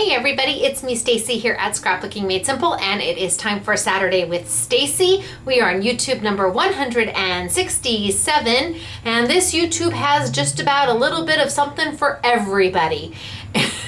Hey everybody, it's me Stacy here at Scrapbooking Made Simple, and it is time for Saturday with Stacy. We are on YouTube number 167, and this YouTube has just about a little bit of something for everybody.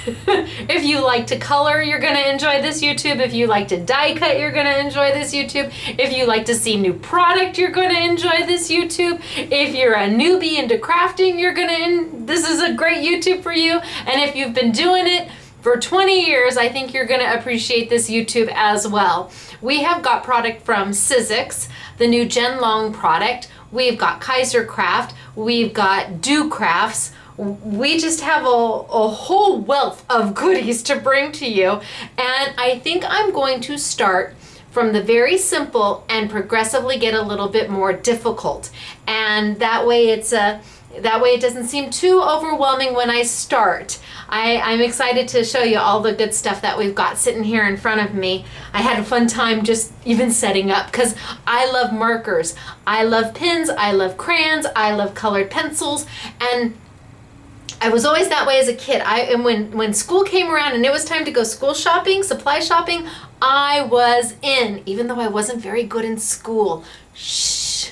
If you like to color, you're going to enjoy this YouTube. If you like to die cut, you're going to enjoy this YouTube. If you like to see new product, you're going to enjoy this YouTube. If you're a newbie into crafting, this is a great YouTube for you. And if you've been doing it for 20 years, I think you're going to appreciate this YouTube as well. We have got product from Sizzix, the new Gen Long product. We've got Kaiser Craft. We've got Do Crafts. We just have a whole wealth of goodies to bring to you. And I think I'm going to start from the very simple and progressively get a little bit more difficult. And that way it doesn't seem too overwhelming when I start. I'm excited to show you all the good stuff that we've got sitting here in front of me. I had a fun time just even setting up because I love markers. I love pins, I love crayons, I love colored pencils, and I was always that way as a kid. And when school came around and it was time to go school shopping, supply shopping, I was in, even though I wasn't very good in school. Shh.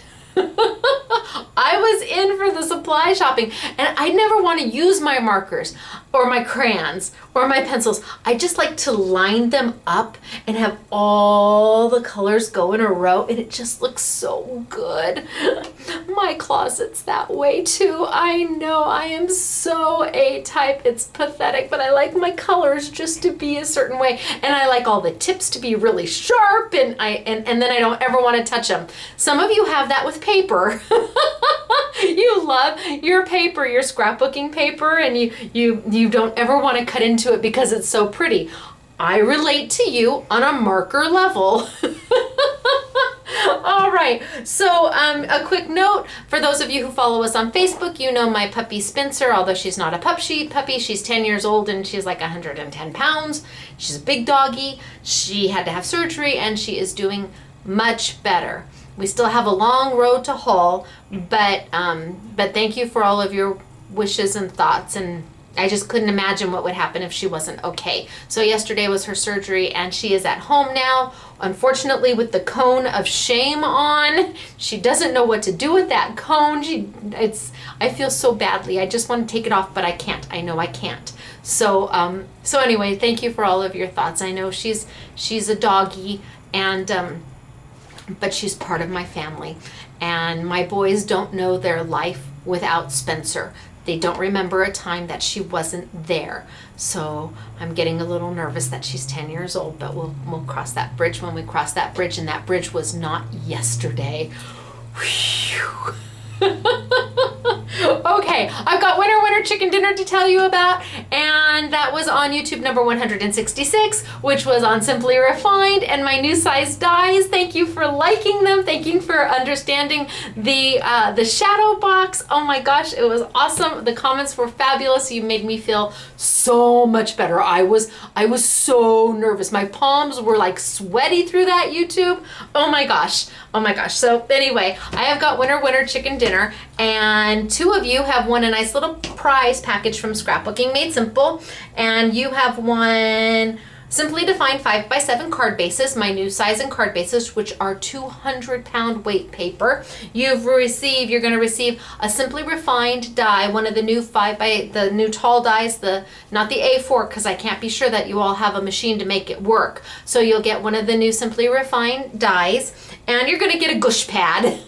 I was in for the supply shopping, and I never want to use my markers or my crayons or my pencils. I just like to line them up and have all the colors go in a row, and it just looks so good. My closet's that way too. I know, I am so A-type. It's pathetic, but I like my colors just to be a certain way, and I like all the tips to be really sharp, and then I don't ever want to touch them. Some of you have that with paper. You love your paper, your scrapbooking paper, and you don't ever want to cut into it because it's so pretty. I relate to you on a marker level. All right, so a quick note for those of you who follow us on Facebook, you know my puppy Spencer, although she's not a puppy, she's 10 years old and she's like 110 pounds. She's a big doggy. She had to have surgery and she is doing much better. We still have a long road to haul, but thank you for all of your wishes and thoughts, and I just couldn't imagine what would happen if she wasn't okay. So yesterday was her surgery and she is at home now, unfortunately with the cone of shame on. She doesn't know what to do with that cone. I feel so badly. I just want to take it off, but I can't. I know I can't. So anyway, thank you for all of your thoughts. I know she's a doggy, and but she's part of my family, and my boys don't know their life without Spencer. They don't remember a time that she wasn't there. So I'm getting a little nervous that she's 10 years old, but we'll cross that bridge when we cross that bridge, and that bridge was not yesterday. Whew. Okay, I've got winter chicken dinner to tell you about, and that was on YouTube number 166, which was on Simply Refined, and my new size dies. Thank you for liking them. Thank you for understanding the shadow box. Oh my gosh, it was awesome. The comments were fabulous. You made me feel so much better. I was so nervous. My palms were like sweaty through that YouTube. Oh my gosh. So anyway, I have got winter chicken dinner, and two of you have won a nice little prize package from Scrapbooking Made Simple, and you have won Simply Defined 5x7 card bases, my new size and card bases, which are 200-pound weight paper. You're going to receive a Simply Refined die, one of the new the new tall dies, not the A4, because I can't be sure that you all have a machine to make it work. So you'll get one of the new Simply Refined dies, and you're going to get a gush pad,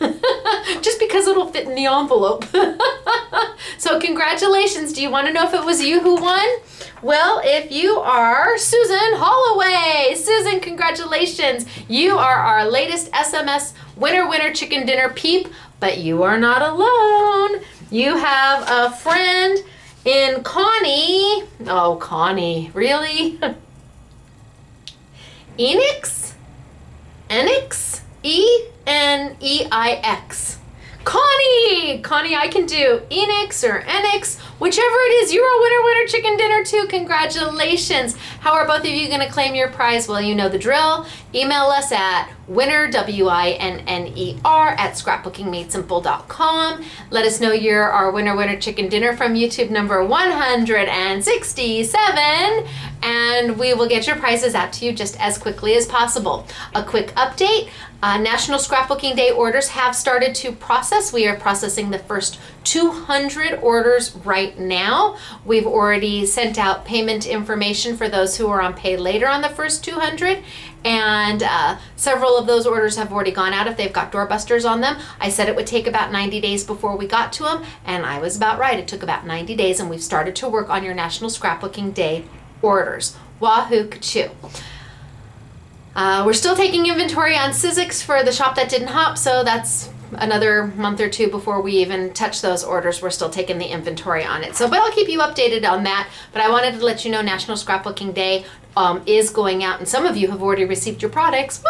just because it'll fit in the envelope. So congratulations. Do you want to know if it was you who won? Well, if you are Susan Holloway, Susan, congratulations. You are our latest SMS winter chicken dinner peep, but you are not alone. You have a friend in Connie. Oh, Connie, really? Enix? Eneix. Connie, I can do Enix or Enix, whichever it is. You're a winner chicken dinner too. Congratulations. How are both of you going to claim your prize? Well, you know the drill. Email us at winner, WINNER, at scrapbookingmadesimple.com. Let us know you're our winner chicken dinner from YouTube number 167. and we will get your prizes out to you just as quickly as possible. A quick update, National Scrapbooking Day orders have started to process. We are processing the first 200 orders right now. We've already sent out payment information for those who are on pay later on the first 200, and several of those orders have already gone out if they've got doorbusters on them. I said it would take about 90 days before we got to them, and I was about right. It took about 90 days, and we've started to work on your National Scrapbooking Day orders. Wahoo kachoo. We're still taking inventory on Sizzix for the shop that didn't hop, so that's another month or two before we even touch those orders. We're still taking the inventory on it. So, but I'll keep you updated on that. But I wanted to let you know National Scrapbooking Day is going out, and some of you have already received your products. Woo!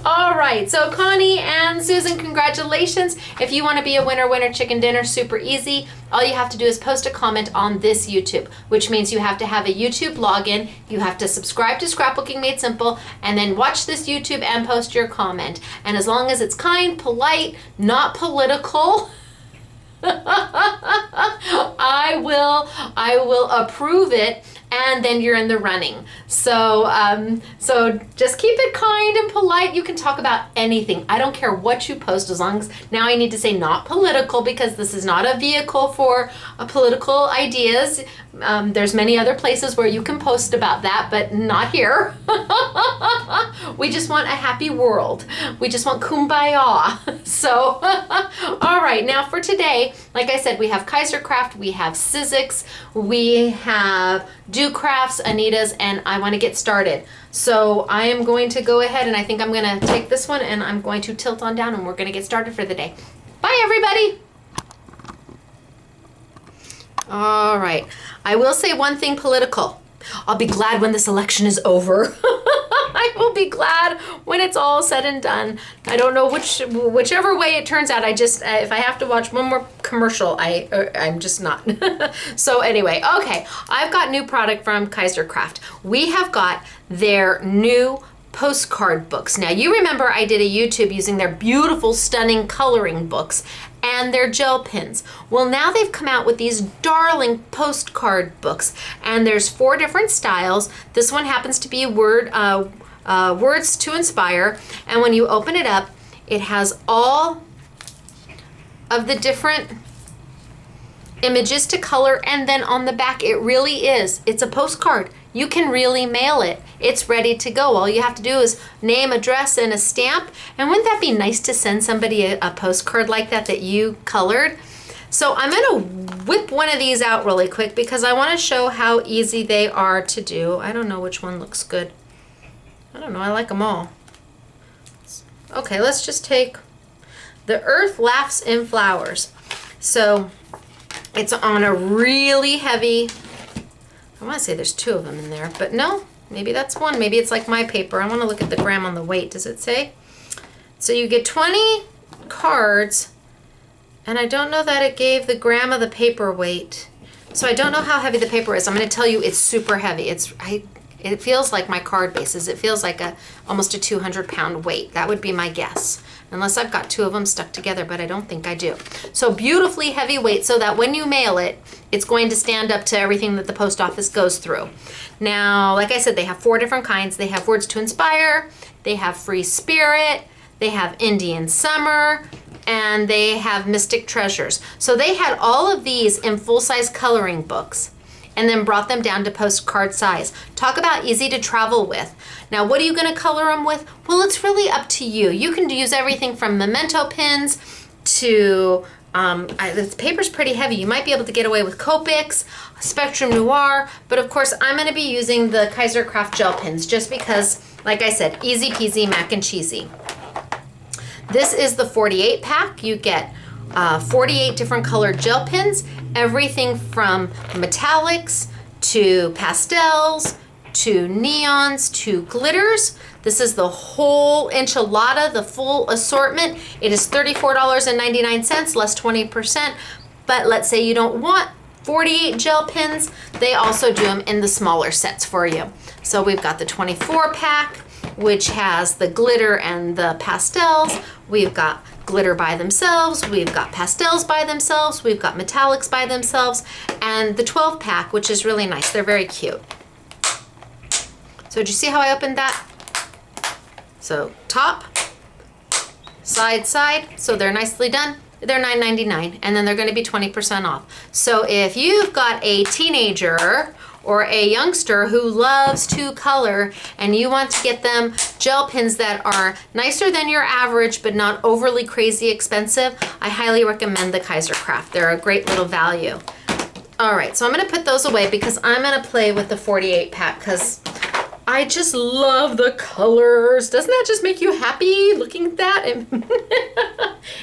All right, so Connie and Susan, congratulations. If you want to be a winner chicken dinner, super easy. All you have to do is post a comment on this YouTube, which means you have to have a YouTube login, you have to subscribe to Scrapbooking Made Simple, and then watch this YouTube and post your comment. And as long as it's kind, polite, not political, I will approve it, and then you're in the running. So just keep it kind and polite. You can talk about anything. I don't care what you post, as long as, now I need to say not political, because this is not a vehicle for political ideas. There's many other places where you can post about that, but not here. We just want a happy world. We just want kumbaya. So, all right, now for today, like I said, we have Kaiser Craft, we have Sizzix, we have Do Crafts, Anita's, and I want to get started. So I am going to go ahead, and I think I'm going to take this one and I'm going to tilt on down, and we're going to get started for the day. Bye, everybody. All right. I will say one thing political. I'll be glad when this election is over. I will be glad when it's all said and done. I don't know whichever way it turns out. I just, if I have to watch one more commercial, I'm just not. So anyway, okay, I've got new product from Kaiser Craft. We have got their new postcard books. Now you remember I did a YouTube using their beautiful, stunning coloring books and their gel pens. Well, now they've come out with these darling postcard books, and there's 4 different styles. This one happens to be Words to Inspire, and when you open it up, it has all of the different images to color, and then on the back it's a postcard. You can really mail it. It's ready to go. All you have to do is name, address, and a stamp. And wouldn't that be nice to send somebody a postcard like that you colored? So I'm going to whip one of these out really quick because I want to show how easy they are to do. I don't know which one looks good. I don't know. I like them all. Okay, let's just take The Earth Laughs in Flowers. So it's on a really heavy, I want to say there's 2 of them in there, but no, maybe that's one. Maybe it's like my paper. I want to look at the gram on the weight. Does it say? So you get 20 cards, and I don't know that it gave the gram of the paper weight. So I don't know how heavy the paper is. I'm going to tell you it's super heavy. It feels like my card bases. It feels like almost a 200-pound weight. That would be my guess. Unless I've got 2 of them stuck together, but I don't think I do. So beautifully heavy weight, so that when you mail it, it's going to stand up to everything that the post office goes through. Now, like I said, they have 4 different kinds. They have Words to Inspire, they have Free Spirit, they have Indian Summer, and they have Mystic Treasures. So they had all of these in full-size coloring books, and then brought them down to postcard size. Talk about easy to travel with. Now, what are you going to color them with? Well, it's really up to you. You can use everything from memento pins to, the paper's pretty heavy. You might be able to get away with Copics, Spectrum Noir, but of course, I'm going to be using the Kaiser Craft gel pens just because, like I said, easy peasy, mac and cheesy. This is the 48 pack. You get 48 different colored gel pens, everything from metallics to pastels to neons to glitters. This is the whole enchilada, the full assortment. It is $34.99 less 20%, but let's say you don't want 48 gel pens, they also do them in the smaller sets for you. So we've got the 24 pack, which has the glitter and the pastels. We've got glitter by themselves, we've got pastels by themselves, we've got metallics by themselves, and the 12 pack, which is really nice. They're very cute. So did you see how I opened that? So top, side, so they're nicely done. They're $9.99, and then they're gonna be 20% off. So if you've got a teenager or a youngster who loves to color and you want to get them gel pens that are nicer than your average but not overly crazy expensive, I highly recommend the Kaiser Craft. They're a great little value. All right, so I'm gonna put those away because I'm gonna play with the 48 pack because I just love the colors. Doesn't that just make you happy looking at that?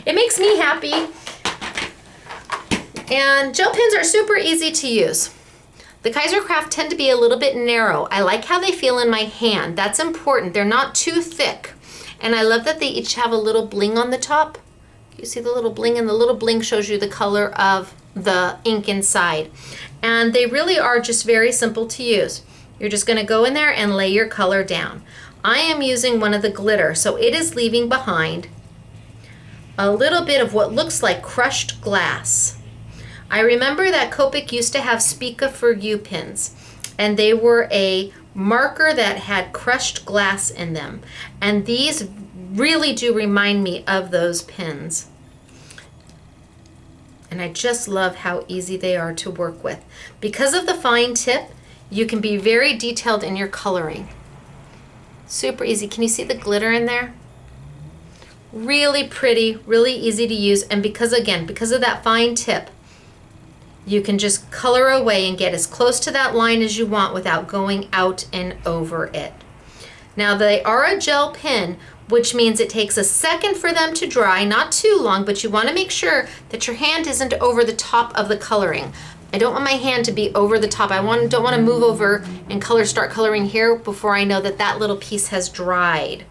It makes me happy. And gel pens are super easy to use. The Kaiser Craft tend to be a little bit narrow. I like how they feel in my hand. That's important. They're not too thick. And I love that they each have a little bling on the top. You see the little bling, and the little bling shows you the color of the ink inside. And they really are just very simple to use. You're just gonna go in there and lay your color down. I am using one of the glitter, so it is leaving behind a little bit of what looks like crushed glass. I remember that Copic used to have Spica for You pens, and they were a marker that had crushed glass in them. And these really do remind me of those pens. And I just love how easy they are to work with. Because of the fine tip, you can be very detailed in your coloring. Super easy. Can you see the glitter in there? Really pretty, really easy to use. And because of that fine tip, you can just color away and get as close to that line as you want without going out and over it. Now they are a gel pen, which means it takes a second for them to dry, not too long, but you want to make sure that your hand isn't over the top of the coloring. I don't want my hand to be over the top. Don't want to move over and start coloring here before I know that that little piece has dried.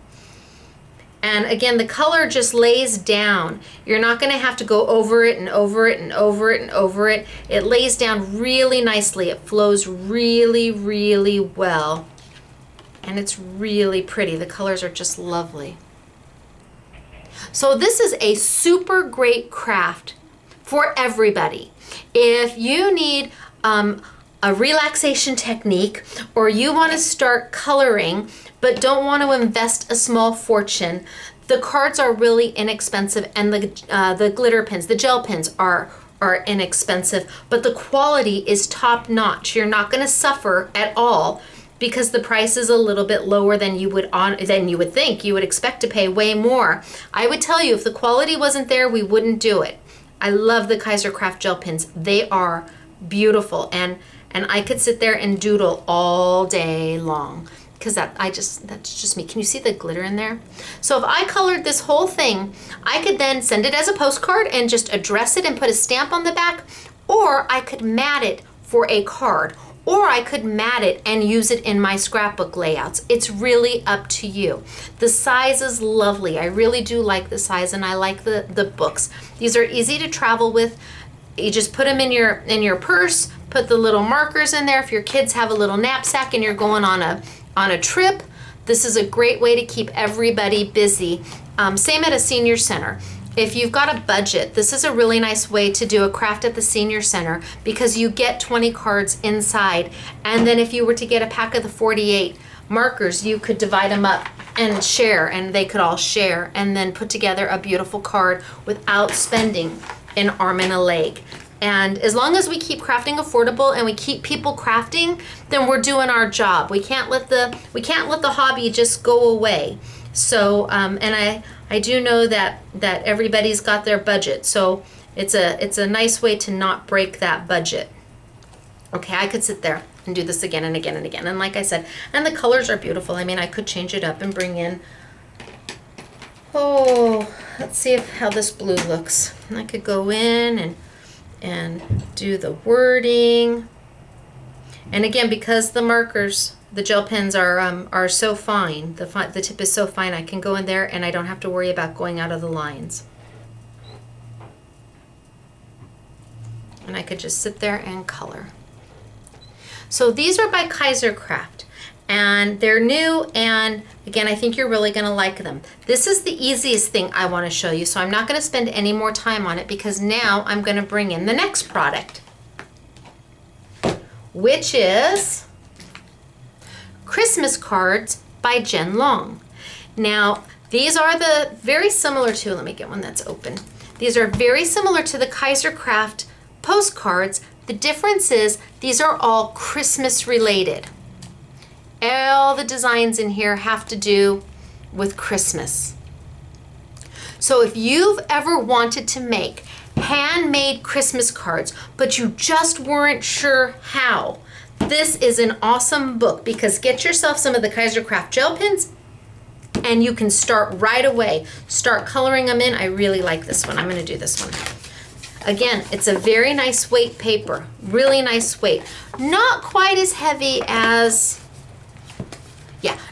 And again, the color just lays down. You're not going to have to go over it and over it and over it and over it. It lays down really nicely. It flows really, really well. And it's really pretty. The colors are just lovely. So this is a super great craft for everybody. If you need a relaxation technique, or you want to start coloring but don't want to invest a small fortune, the cards are really inexpensive, and the glitter pens, the gel pens are inexpensive, but the quality is top notch. You're not going to suffer at all because the price is a little bit lower than you would think. You would expect to pay way more. I would tell you, if the quality wasn't there, we wouldn't do it. I love the Kaiser Craft gel pens. They are beautiful, and I could sit there and doodle all day long because that's just me. Can you see the glitter in there? So if I colored this whole thing, I could then send it as a postcard and just address it and put a stamp on the back, or I could mat it for a card, or I could mat it and use it in my scrapbook layouts. It's really up to you. The size is lovely. I really do like the size, and I like the books. These are easy to travel with. You just put them in your purse, put the little markers in there. If your kids have a little knapsack and you're going on a trip, this is a great way to keep everybody busy. Same at a senior center. If you've got a budget, this is a really nice way to do a craft at the senior center because you get 20 cards inside. And then if you were to get a pack of the 48 markers, you could divide them up and share, and they could all share, and then put together a beautiful card without spending an arm and a leg. And as long as we keep crafting affordable and we keep people crafting, then we're doing our job. We can't let the hobby just go away. So and I do know that everybody's got their budget, so it's a nice way to not break that budget. Okay, I could sit there and do this again and again and again. And like I said, and the colors are beautiful. I mean, I could change it up and bring in, let's see how this blue looks. I could go in and do the wording. And again, because the markers, the gel pens are so fine, the tip is so fine, I can go in there and I don't have to worry about going out of the lines. And I could just sit there and color. So these are by Kaiser Craft, and they're new, and again, I think you're really gonna like them. This is the easiest thing I wanna show you, so I'm not gonna spend any more time on it because now I'm gonna bring in the next product, which is Christmas cards by Jen Long. Now, these are very similar to, let me get one that's open. These are very similar to the Kaiser Craft postcards. The difference is these are all Christmas related. All the designs in here have to do with Christmas. So if you've ever wanted to make handmade Christmas cards, but you just weren't sure how, this is an awesome book, because get yourself some of the Kaiser Craft gel pens and you can start right away. Start coloring them in. I really like this one. I'm going to do this one. Again, it's a very nice weight paper. Really nice weight. Not quite as heavy as,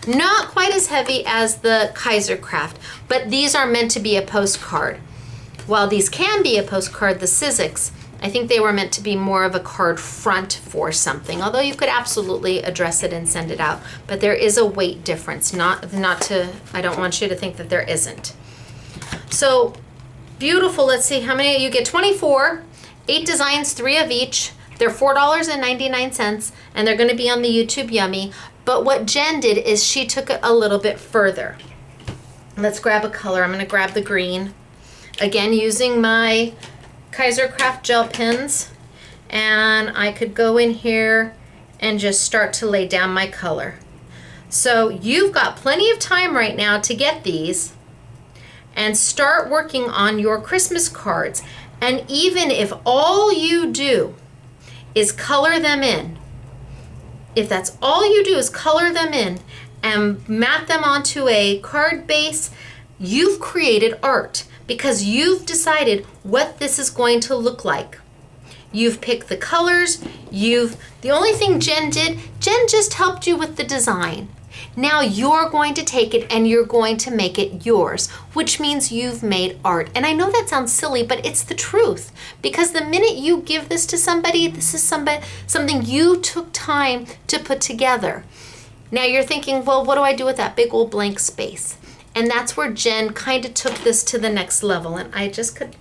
not quite as heavy as the Kaiser Craft, but these are meant to be a postcard. While these can be a postcard, the Sizzix, I think they were meant to be more of a card front for something, although you could absolutely address it and send it out. But there is a weight difference, I don't want you to think that there isn't. So beautiful. Let's see how many you get. 24, 8 designs, 3 of each. They're $4.99, and they're going to be on the YouTube Yummy. But what Jen did is she took it a little bit further. Let's grab a color. I'm going to grab the green. Again, using my Kaiser Craft gel pens, and I could go in here and just start to lay down my color. So you've got plenty of time right now to get these and start working on your Christmas cards. And even if all you do is color them in, if that's all you do is color them in and mat them onto a card base, you've created art, because you've decided what this is going to look like. You've picked the colors, the only thing Jen did, Jen just helped you with the design. Now you're going to take it and you're going to make it yours, which means you've made art. And I know that sounds silly, but it's the truth, because the minute you give this to somebody, this is something you took time to put together. Now you're thinking, well, what do I do with that big old blank space? And that's where Jen kind of took this to the next level. And I just could,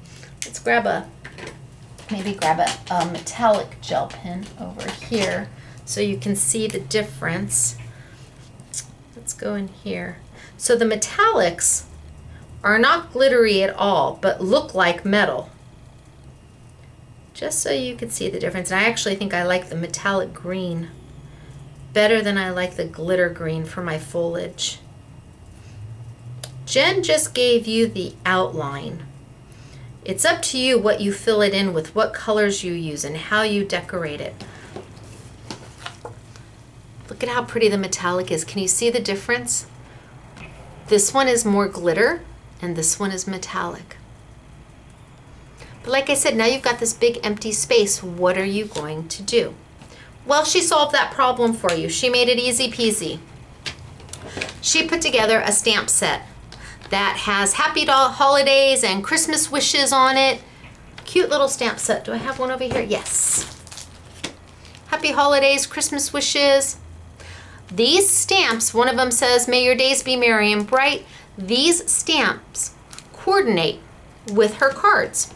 let's grab a metallic gel pen over here so you can see the difference. Let's go in here. So the metallics are not glittery at all, but look like metal. Just so you can see the difference. And I actually think I like the metallic green better than I like the glitter green for my foliage. Jen just gave you the outline. It's up to you what you fill it in with, what colors you use, and how you decorate it. Look at how pretty the metallic is. Can you see the difference? This one is more glitter, and this one is metallic. But like I said, now you've got this big empty space. What are you going to do? Well, she solved that problem for you. She made it easy peasy. She put together a stamp set that has happy holidays and Christmas wishes on it. Cute little stamp set. Do I have one over here? Yes. Happy holidays, Christmas wishes. These stamps, one of them says, may your days be merry and bright. These stamps coordinate with her cards,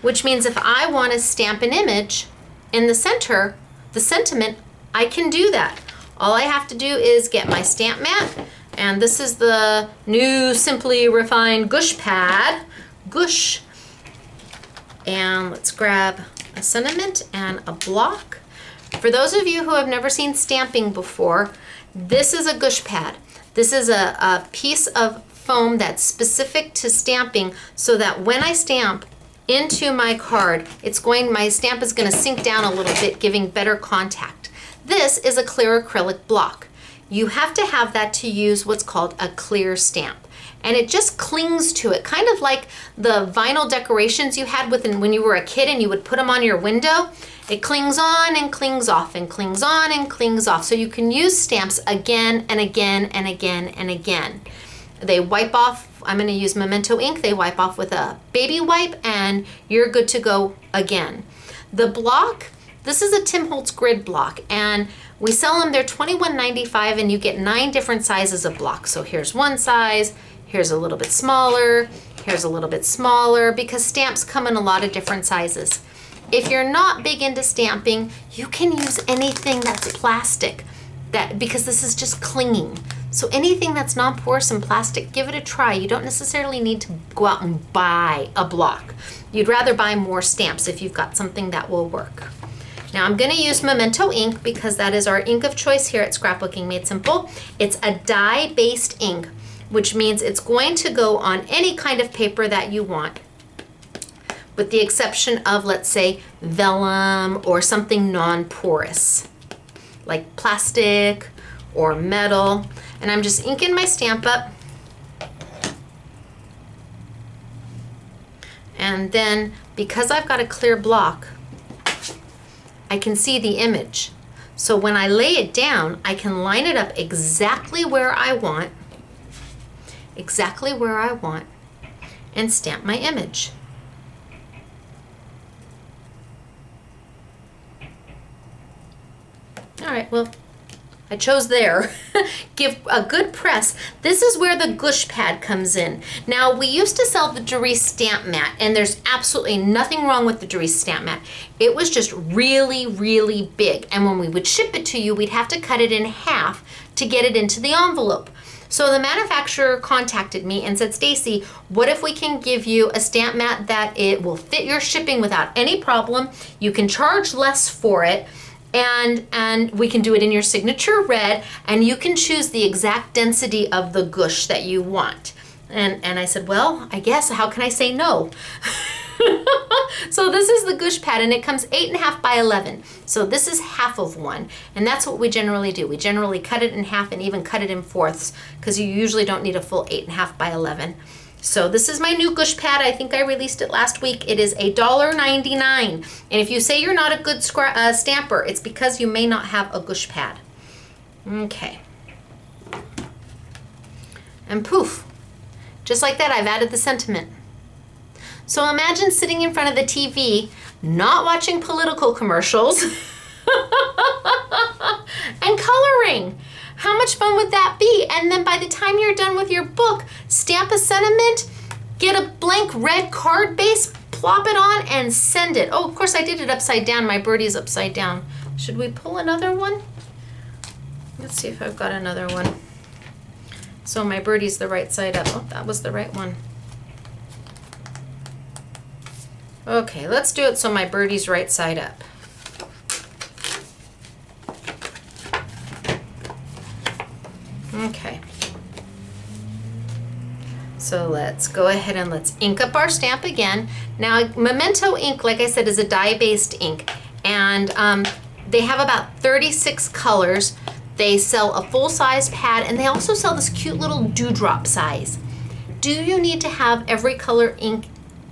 which means if I want to stamp an image in the center, the sentiment, I can do that. All I have to do is get my stamp mat, and this is the new Simply Refined Gush Pad. Gush. And let's grab a sentiment and a block. For those of you who have never seen stamping before, this is a gush pad. This is a piece of foam that's specific to stamping, so that when I stamp into my card, my stamp is going to sink down a little bit, giving better contact. This is a clear acrylic block. You have to have that to use what's called a clear stamp. And it just clings to it, kind of like the vinyl decorations you had when you were a kid and you would put them on your window. It clings on and clings off and clings on and clings off. So you can use stamps again and again and again and again. They wipe off. I'm going to use Memento ink. They wipe off with a baby wipe and you're good to go again. The block This is a Tim Holtz grid block, and we sell them. They're $21.95, and you get 9 different sizes of blocks. So here's one size, here's a little bit smaller, here's a little bit smaller, because stamps come in a lot of different sizes. If you're not big into stamping, you can use anything that's plastic, because this is just clinging. So anything that's non-porous and plastic, give it a try. You don't necessarily need to go out and buy a block. You'd rather buy more stamps if you've got something that will work. Now I'm gonna use Memento ink because that is our ink of choice here at Scrapbooking Made Simple. It's a dye-based ink, which means it's going to go on any kind of paper that you want, with the exception of, let's say, vellum or something non-porous, like plastic or metal. And I'm just inking my stamp up. And then, because I've got a clear block, I can see the image. So when I lay it down, I can line it up exactly where I want, and stamp my image. All right, well, I chose there. Give a good press. This is where the gush pad comes in. Now, we used to sell the Dries stamp mat, and there's absolutely nothing wrong with the Dries stamp mat. It was just really, really big. And when we would ship it to you, we'd have to cut it in half to get it into the envelope. So the manufacturer contacted me and said, Stacy, what if we can give you a stamp mat that it will fit your shipping without any problem? You can charge less for it, and we can do it in your signature red, and you can choose the exact density of the gush that you want. And I said, well, I guess, how can I say no? So this is the gush pad, and it comes 8.5 by 11. So this is half of one, and that's what we generally do. We generally cut it in half and even cut it in fourths, because you usually don't need a full 8.5 by 11. So this is my new gush pad. I think I released it last week. It is $1.99. And if you say you're not a good stamper, it's because you may not have a gush pad. Okay. And poof, just like that, I've added the sentiment. So imagine sitting in front of the TV, not watching political commercials, and coloring. How much fun would that be? And then by the time you're done with your book, stamp a sentiment, get a blank red card base, plop it on, and send it. Oh, of course I did it upside down. My birdie's upside down. Should we pull another one? Let's see if I've got another one. So my birdie's the right side up. Oh, that was the right one. Okay, let's do it so my birdie's right side up. Okay. So let's go ahead and let's ink up our stamp again. Now, Memento ink, like I said, is a dye-based ink, and they have about 36 colors. They sell a full-size pad, and they also sell this cute little dewdrop size. Do you need to have every color ink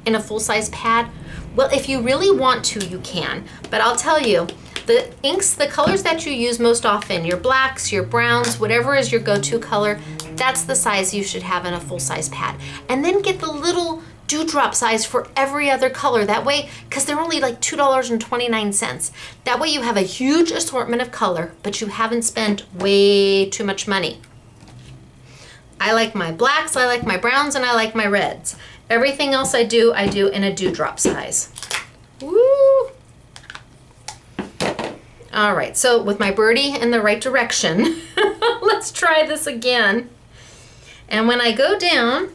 in a full-size pad? Well, if you really want to, you can, but I'll tell you, the inks, the colors that you use most often, your blacks, your browns, whatever is your go-to color, that's the size you should have in a full-size pad. And then get the little dewdrop size for every other color. That way, because they're only like $2.29. That way you have a huge assortment of color, but you haven't spent way too much money. I like my blacks, I like my browns, and I like my reds. Everything else I do in a dewdrop size. Woo! All right, so with my birdie in the right direction, let's try this again. And when I go down,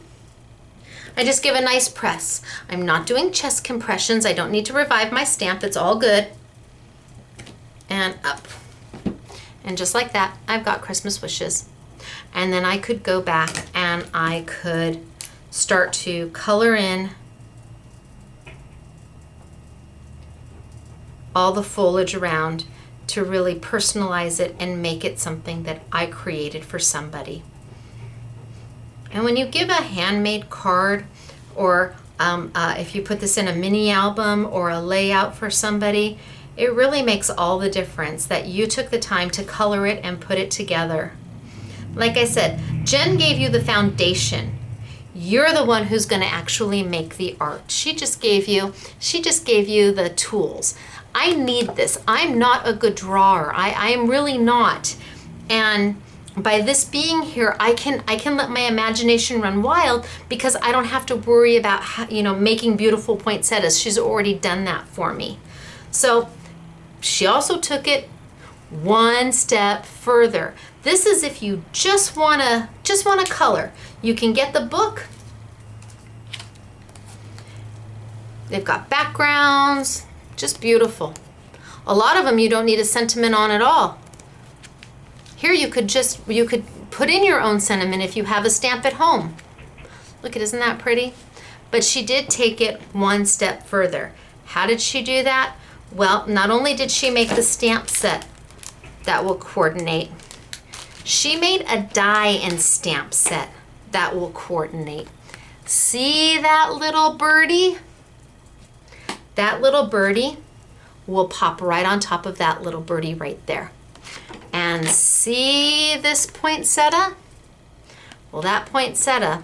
I just give a nice press. I'm not doing chest compressions. I don't need to revive my stamp. It's all good. And up. And just like that, I've got Christmas wishes. And then I could go back and I could start to color in all the foliage around to really personalize it and make it something that I created for somebody. And when you give a handmade card, or if you put this in a mini album or a layout for somebody, it really makes all the difference that you took the time to color it and put it together. Like I said, Jen gave you the foundation. You're the one who's going to actually make the art. She just gave you the tools. I need this. I'm not a good drawer. I am really not. And by this being here, I can let my imagination run wild because I don't have to worry about making beautiful poinsettias. She's already done that for me. So she also took it one step further. This is if you just wanna color. You can get the book. They've got backgrounds, just beautiful. A lot of them you don't need a sentiment on at all. Here you could put in your own sentiment if you have a stamp at home. Look, isn't that pretty? But she did take it one step further. How did she do that? Well, not only did she make the stamp set that will coordinate, she made a die and stamp set that will coordinate. See that little birdie? That little birdie will pop right on top of that little birdie right there. And see this poinsettia? Well, that poinsettia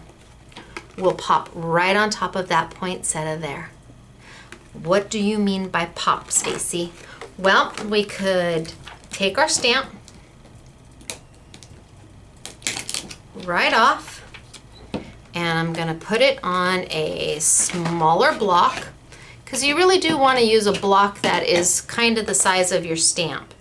will pop right on top of that poinsettia there. What do you mean by pop, Stacy? Well, we could take our stamp right off, and I'm gonna put it on a smaller block, because you really do want to use a block that is kind of the size of your stamp.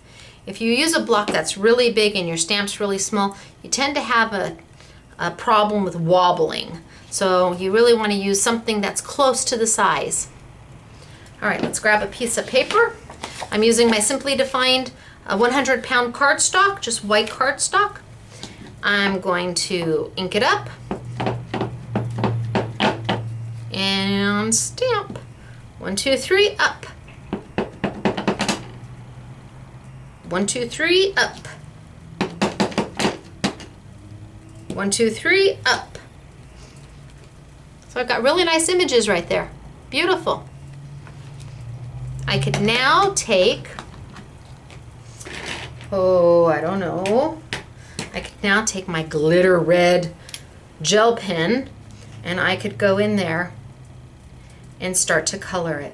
If you use a block that's really big and your stamp's really small, you tend to have a problem with wobbling. So you really want to use something that's close to the size. All right, let's grab a piece of paper. I'm using my Simply Defined 100-pound cardstock, just white cardstock. I'm going to ink it up and stamp. 1, 2, 3, up. 1, 2, 3, up. 1, 2, 3, up. So I've got really nice images right there. Beautiful. I could now take, I don't know. I could now take my glitter red gel pen and I could go in there and start to color it.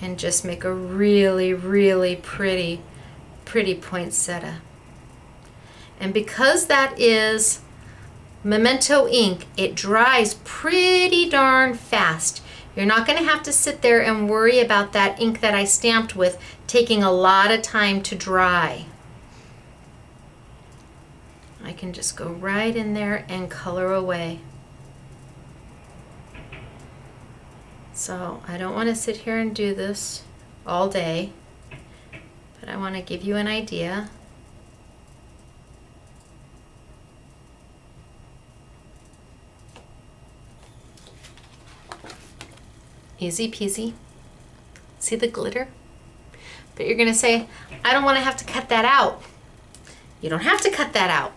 And just make a really, really pretty poinsettia. And because that is Memento ink, it dries pretty darn fast. You're not going to have to sit there and worry about that ink that I stamped with taking a lot of time to dry. I can just go right in there and color away. So I don't want to sit here and do this all day, but I want to give you an idea. Easy peasy. See the glitter? But you're going to say, I don't want to have to cut that out. You don't have to cut that out.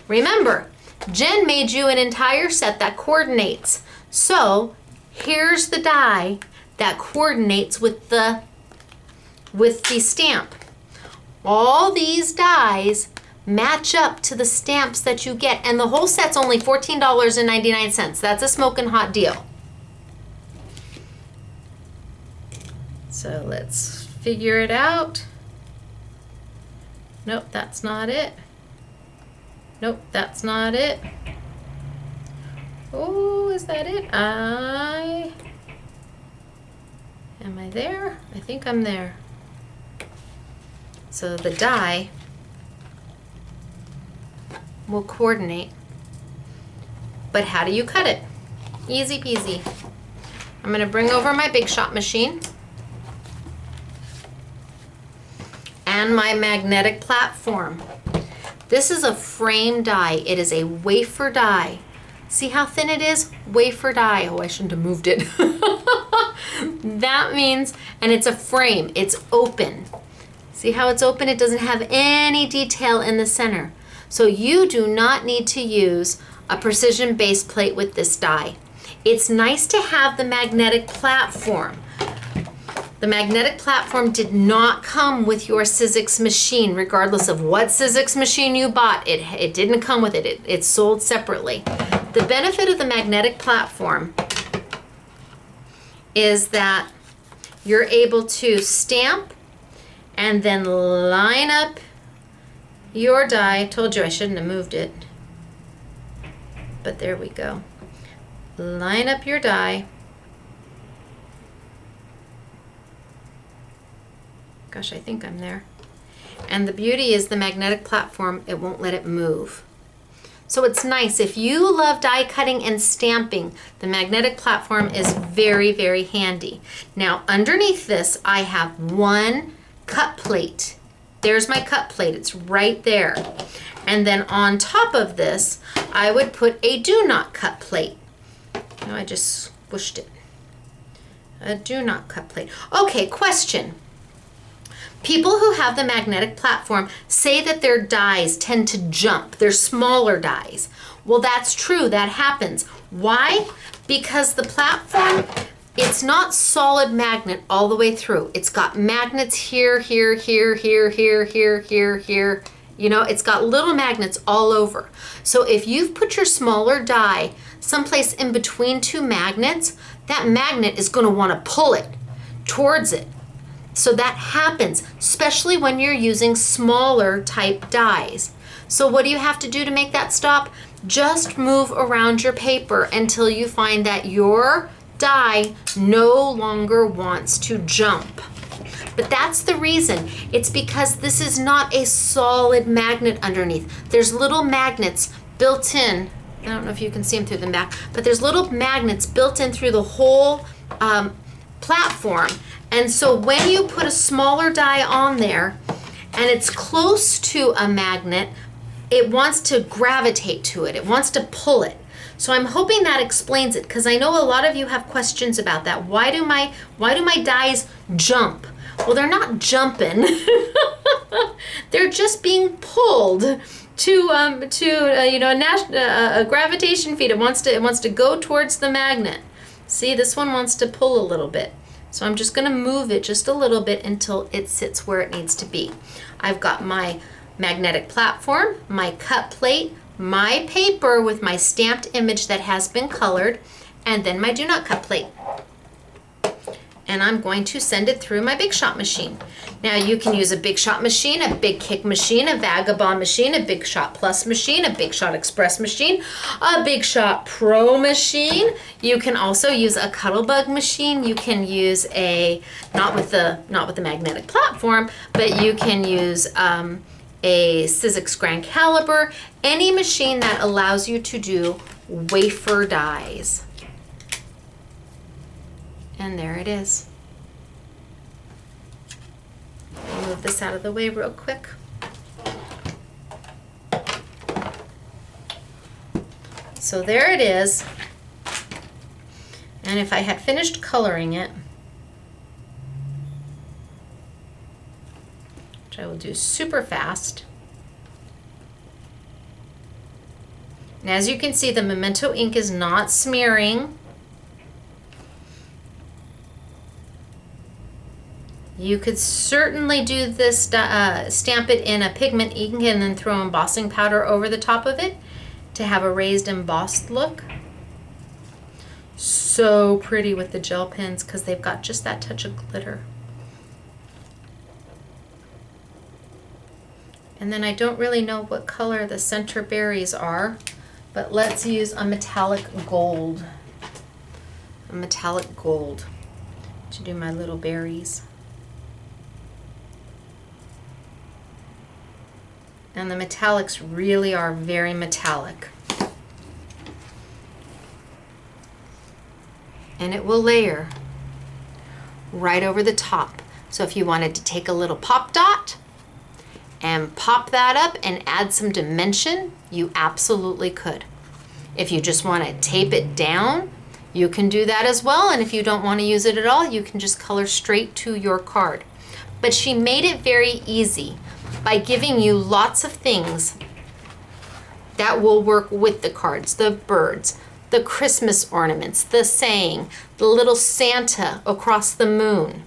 Remember, Jen made you an entire set that coordinates. So here's the die that coordinates with the stamp. All these dies match up to the stamps that you get, and the whole set's only $14.99. That's a smoking hot deal. So let's figure it out. Nope, that's not it. Nope, that's not it. Oh, is that it? Am I there? I think I'm there. So the die will coordinate. But how do you cut it? Easy peasy. I'm going to bring over my Big Shot machine and my magnetic platform. This is a frame die. It is a wafer die. See how thin it is? Wafer die. Oh, I shouldn't have moved it. That means, and it's a frame. It's open. See how it's open? It doesn't have any detail in the center. So you do not need to use a precision base plate with this die. It's nice to have the magnetic platform. The magnetic platform did not come with your Sizzix machine, regardless of what Sizzix machine you bought. It didn't come with it. It's sold separately. The benefit of the magnetic platform is that you're able to stamp and then line up your die. Told you I shouldn't have moved it, but there we go. Line up your die. Gosh, I think I'm there. And the beauty is the magnetic platform, it won't let it move. So it's nice. If you love die cutting and stamping, the magnetic platform is very, very handy. Now, underneath this, I have one cut plate. There's my cut plate. It's right there. And then on top of this, I would put a do not cut plate. No, I just squished it. A do not cut plate. Okay, question. People who have the magnetic platform say that their dies tend to jump. They're smaller dies. Well, that's true. That happens. Why? Because the platform, it's not solid magnet all the way through. It's got magnets here, here, here, here, here, here, here, here. You know, it's got little magnets all over. So if you've put your smaller die someplace in between two magnets, that magnet is going to want to pull it towards it. So that happens, especially when you're using smaller type dies. So what do you have to do to make that stop? Just move around your paper until you find that your die no longer wants to jump. But that's the reason. It's because this is not a solid magnet underneath. There's little magnets built in. I don't know if you can see them through the back, but there's little magnets built in through the whole platform. And so when you put a smaller die on there and it's close to a magnet, it wants to gravitate to it. It wants to pull it. So I'm hoping that explains it, because I know a lot of you have questions about that. Why do my dies jump? Well, they're not jumping. They're just being pulled to a gravitation field. It wants to go towards the magnet. See, this one wants to pull a little bit. So I'm just going to move it just a little bit until it sits where it needs to be. I've got my magnetic platform, my cut plate, my paper with my stamped image that has been colored, and then my do not cut plate. And I'm going to send it through my Big Shot machine. Now you can use a Big Shot machine, a Big Kick machine, a Vagabond machine, a Big Shot Plus machine, a Big Shot Express machine, a Big Shot Pro machine. You can also use a Cuttlebug machine. You can use not with the magnetic platform, but you can use a Sizzix Grand Caliber, any machine that allows you to do wafer dies. And there it is. I'll move this out of the way real quick. So there it is. And if I had finished coloring it, which I will do super fast. And as you can see, the Memento ink is not smearing. You could certainly do this, stamp it in a pigment ink and then throw embossing powder over the top of it to have a raised embossed look. So pretty with the gel pens because they've got just that touch of glitter. And then I don't really know what color the center berries are, but let's use a metallic gold. A metallic gold to do my little berries. And the metallics really are very metallic. And it will layer right over the top. So if you wanted to take a little pop dot and pop that up and add some dimension, you absolutely could. If you just want to tape it down, you can do that as well. And if you don't want to use it at all, you can just color straight to your card. But she made it very easy by giving you lots of things that will work with the cards, the birds, the Christmas ornaments, the saying, the little Santa across the moon.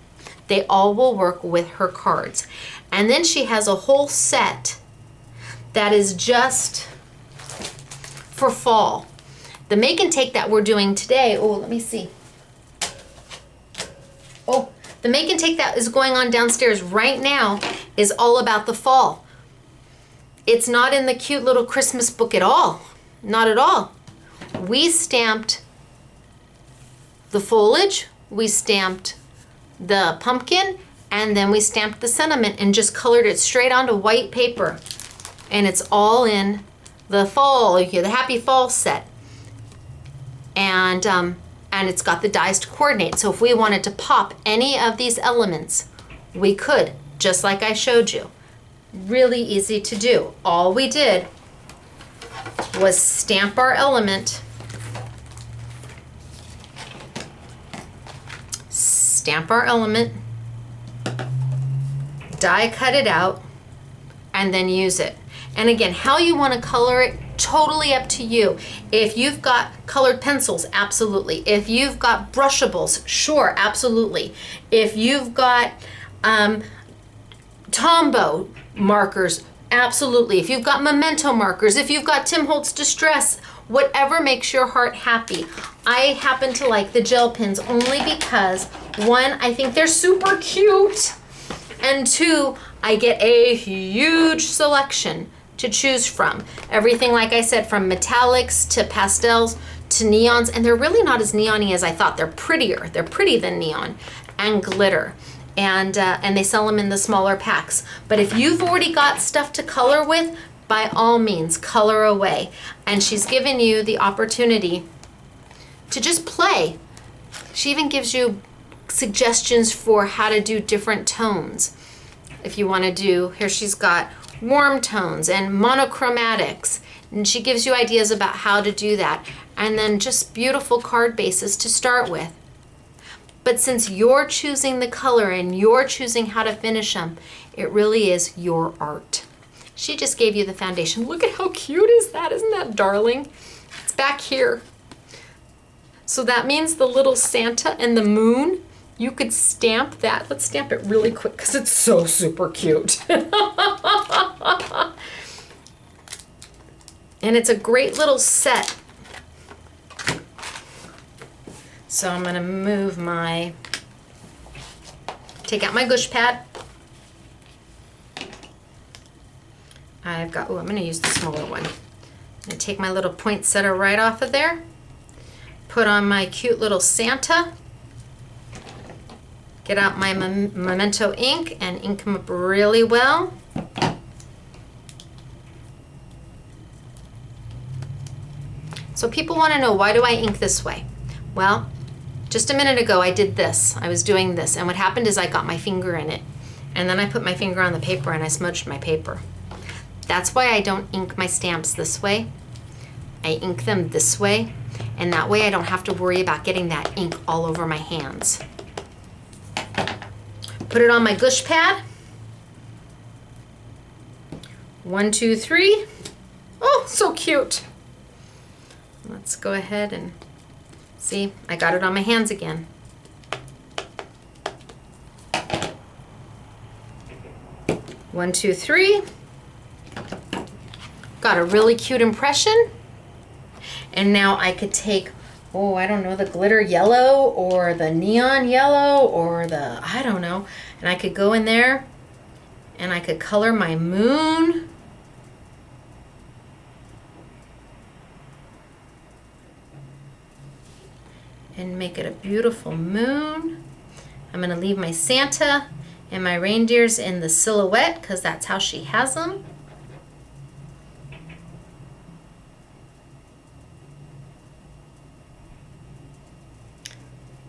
They all will work with her cards. And then she has a whole set that is just for fall. The make and take that we're doing today, oh, let me see. Oh, The make and take that is going on downstairs right now is all about the fall. It's not in the cute little Christmas book at all. Not at all. We stamped the foliage, we stamped the pumpkin, and then we stamped the sentiment and just colored it straight onto white paper. And it's all in the fall, the Happy Fall set. And it's got the dies to coordinate. So if we wanted to pop any of these elements, we could, just like I showed you. Really easy to do. All we did was stamp our element, die cut it out, and then use it. And again, how you want to color it, totally up to you. If you've got colored pencils, absolutely. If you've got brushables, sure, absolutely. If you've got Tombow markers, absolutely. If you've got Memento markers, if you've got Tim Holtz Distress, whatever makes your heart happy. I happen to like the gel pens only because, one, I think they're super cute, and two, I get a huge selection to choose from. Everything, like I said, from metallics to pastels to neons, and they're really not as neon-y as I thought. They're prettier. They're pretty than neon, and glitter. And they sell them in the smaller packs. But if you've already got stuff to color with, by all means, color away. And she's given you the opportunity to just play. She even gives you suggestions for how to do different tones. If you want to do, here she's got warm tones and monochromatics. And she gives you ideas about how to do that. And then just beautiful card bases to start with. But since you're choosing the color and you're choosing how to finish them, it really is your art. She just gave you the foundation. Look at how cute is that? Isn't that darling? It's back here. So that means the little Santa and the moon, you could stamp that. Let's stamp it really quick because it's so super cute. And it's a great little set. So I'm going to move take out my gush pad. I'm going to use the smaller one. I'm going to take my little poinsettia right off of there. Put on my cute little Santa. Get out my Memento ink and ink them up really well. So people want to know, why do I ink this way? Well, just a minute ago I did this. I was doing this, and what happened is I got my finger in it, and then I put my finger on the paper and I smudged my paper. That's why I don't ink my stamps this way. I ink them this way, and that way I don't have to worry about getting that ink all over my hands. Put it on my gush pad. 1, 2, 3. Oh, so cute. Let's go ahead and see, I got it on my hands again. One, two, three. Got a really cute impression. And now I could take, oh, I don't know, the glitter yellow or the neon yellow or the, I don't know. And I could go in there and I could color my moon. And make it a beautiful moon. I'm going to leave my Santa and my reindeers in the silhouette because that's how she has them.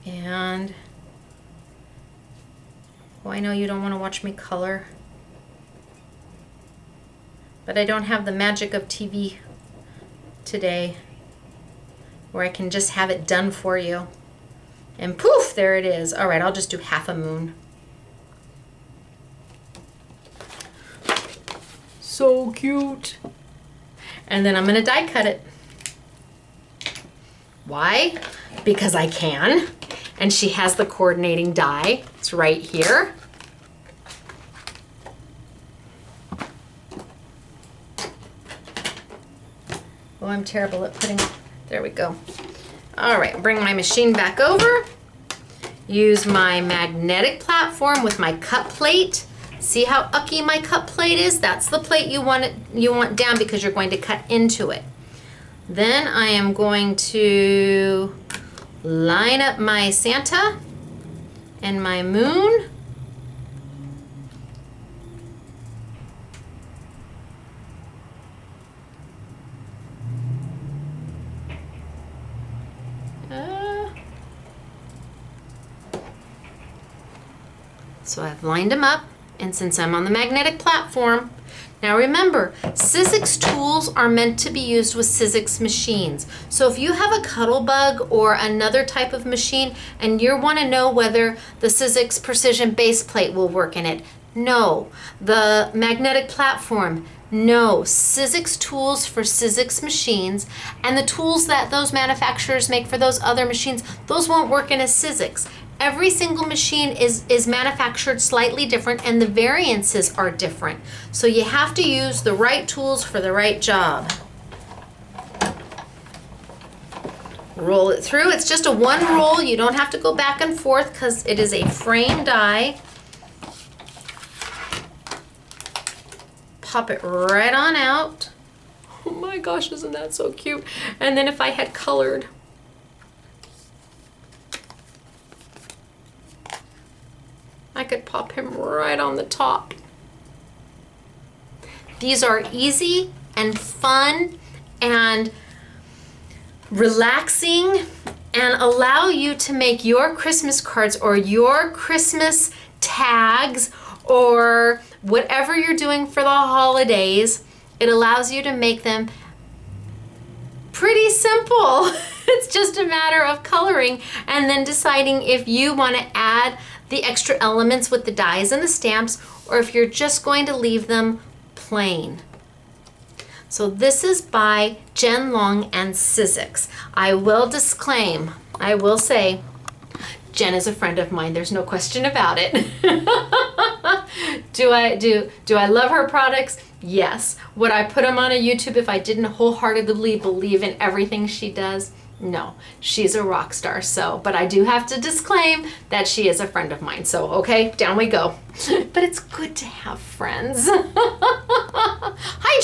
And, oh, I know you don't want to watch me color, but I don't have the magic of TV today, where I can just have it done for you. And poof, there it is. All right, I'll just do half a moon. So cute. And then I'm gonna die cut it. Why? Because I can. And she has the coordinating die. It's right here. Oh, I'm terrible at putting, there we go. All right, bring my machine back over. use my magnetic platform with my cut plate. See how ucky my cut plate is? That's the plate you want down because you're going to cut into it. Then I am going to line up my Santa and my moon. So I've lined them up, and since I'm on the magnetic platform, now remember, Sizzix tools are meant to be used with Sizzix machines. So if you have a Cuttlebug or another type of machine and you want to know whether the Sizzix Precision base plate will work in it, no. The magnetic platform, no. Sizzix tools for Sizzix machines, and the tools that those manufacturers make for those other machines, those won't work in a Sizzix. Every single machine is manufactured slightly different, and the variances are different. So you have to use the right tools for the right job. Roll it through. It's just a one roll. You don't have to go back and forth because it is a frame die. Pop it right on out. Oh my gosh, isn't that so cute? And then if I had colored, I could pop him right on the top. These are easy and fun and relaxing and allow you to make your Christmas cards or your Christmas tags or whatever you're doing for the holidays. It allows you to make them pretty simple. It's just a matter of coloring and then deciding if you want to add the extra elements with the dies and the stamps, or if you're just going to leave them plain. So this is by Jen Long and Sizzix. I will disclaim, I will say, Jen is a friend of mine. There's no question about it. Do I love her products? Yes. Would I put them on a YouTube if I didn't wholeheartedly believe in everything she does? No, she's a rock star. So, but I do have to disclaim that she is a friend of mine. So, okay, down we go. But it's good to have friends. Hi,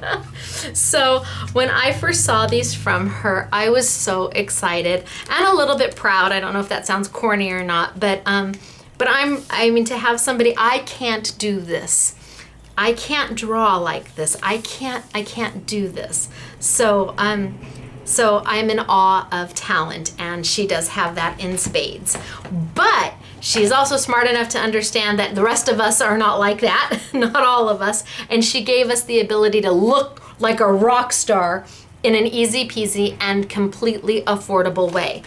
Jen. So when I first saw these from her, I was so excited and a little bit proud. I don't know if that sounds corny or not, but I mean, to have somebody, I can't do this. I can't draw like this. I can't do this. So I'm in awe of talent, and she does have that in spades. But she's also smart enough to understand that the rest of us are not like that, not all of us. And she gave us the ability to look like a rock star in an easy peasy and completely affordable way.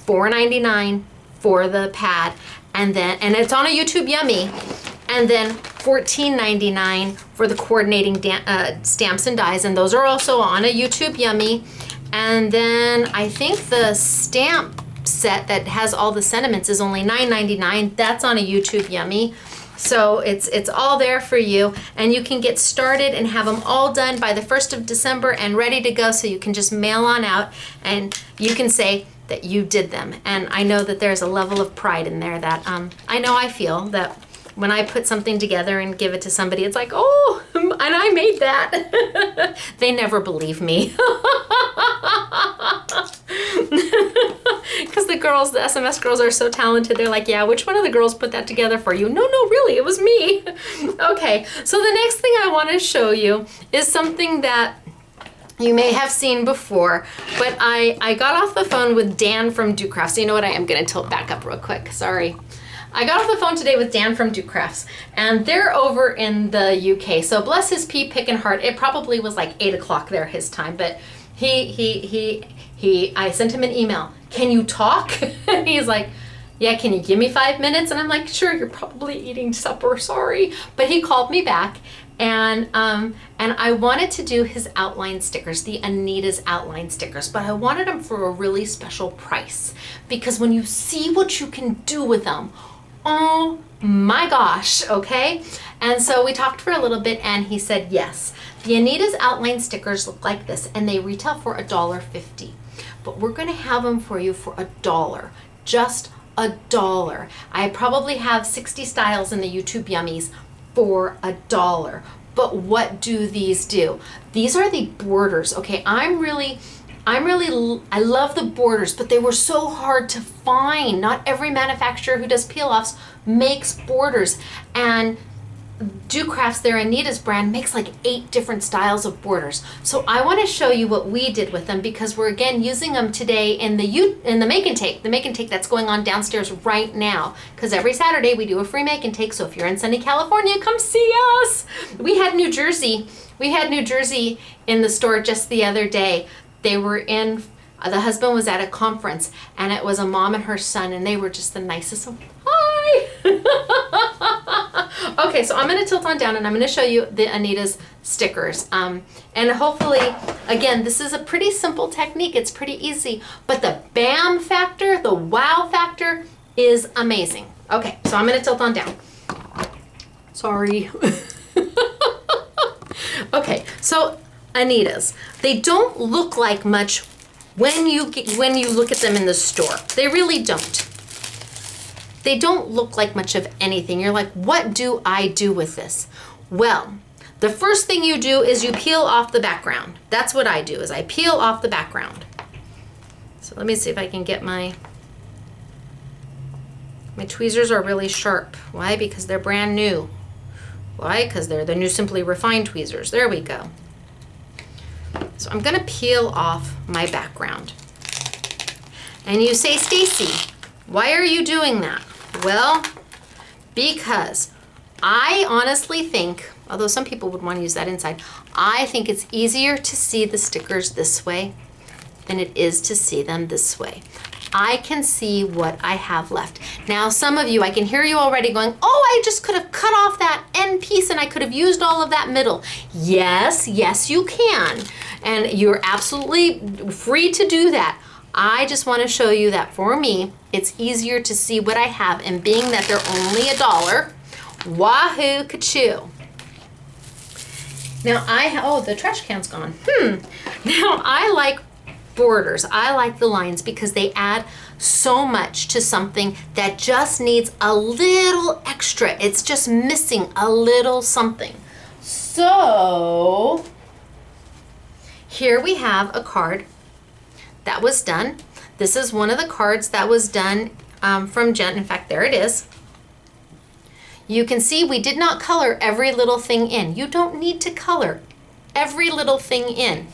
$4.99 for the pad, and it's on a YouTube Yummy. And then $14.99 for the coordinating stamps and dies, and those are also on a YouTube Yummy. And then I think the stamp set that has all the sentiments is only $9.99. That's on a YouTube Yummy. So it's all there for you, and you can get started and have them all done by the 1st of December and ready to go, so you can just mail on out and you can say that you did them. And I know that there's a level of pride in there that I know I feel that when I put something together and give it to somebody, it's like, oh, and I made that. They never believe me. Because the SMS girls are so talented. They're like, yeah, which one of the girls put that together for you? No, really, it was me. Okay, so the next thing I want to show you is something that you may have seen before, but I got off the phone with Dan from Do Crafts. So you know what, I am going to tilt back up real quick. Sorry. I got off the phone today with Dan from Do Crafts, and they're over in the UK. So bless his pea pickin' heart. It probably was like 8 o'clock there his time, but I sent him an email. Can you talk? And he's like, yeah, can you give me 5 minutes? And I'm like, sure, you're probably eating supper, sorry. But he called me back, and I wanted to do his outline stickers, the Anita's outline stickers, but I wanted them for a really special price, because when you see what you can do with them, oh my gosh, okay? And so we talked for a little bit, and he said yes. The Anita's outline stickers look like this, and they retail for $1.50. but we're gonna have them for you for $1, just $1. I probably have 60 styles in the YouTube Yummies for $1. But what do these do? These are the borders. Okay, I love the borders, but they were so hard to find. Not every manufacturer who does peel-offs makes borders. And Do Crafts, their Anita's brand, makes like 8 different styles of borders. So I want to show you what we did with them, because we're again using them today in the make and take. The make and take that's going on downstairs right now. Because every Saturday we do a free make and take. So if you're in sunny California, come see us. We had New Jersey in the store just the other day. They were in. The husband was at a conference, and it was a mom and her son, and they were just the nicest. Hi. Okay, so I'm going to tilt on down, and I'm going to show you the Anita's stickers. And hopefully, again, this is a pretty simple technique. It's pretty easy, but the bam factor, the wow factor is amazing. Okay, so I'm going to tilt on down. Sorry. Okay, so Anita's. They don't look like much when you look at them in the store. They really don't. They don't look like much of anything. You're like, what do I do with this? Well, the first thing you do is you peel off the background. That's what I do, is I peel off the background. So let me see if I can get my tweezers are really sharp. Why? Because they're brand new. Why? Because they're the new Simply Refined tweezers. There we go. So I'm gonna peel off my background. And you say, Stacy, why are you doing that? Well, because I honestly think, although some people would want to use that inside, I think it's easier to see the stickers this way than it is to see them this way. I can see what I have left. Now, some of you, I can hear you already going, oh, I just could have cut off that end piece and I could have used all of that middle. Yes, yes, you can. And you're absolutely free to do that. I just want to show you that for me, it's easier to see what I have, and being that they're only $1, wahoo kachoo. Now oh, the trash can's gone. Now I like borders. I like the lines because they add so much to something that just needs a little extra. It's just missing a little something. So here we have a card that was done. This is one of the cards that was done from Jen. In fact, there it is. You can see we did not color every little thing in. You don't need to color every little thing in.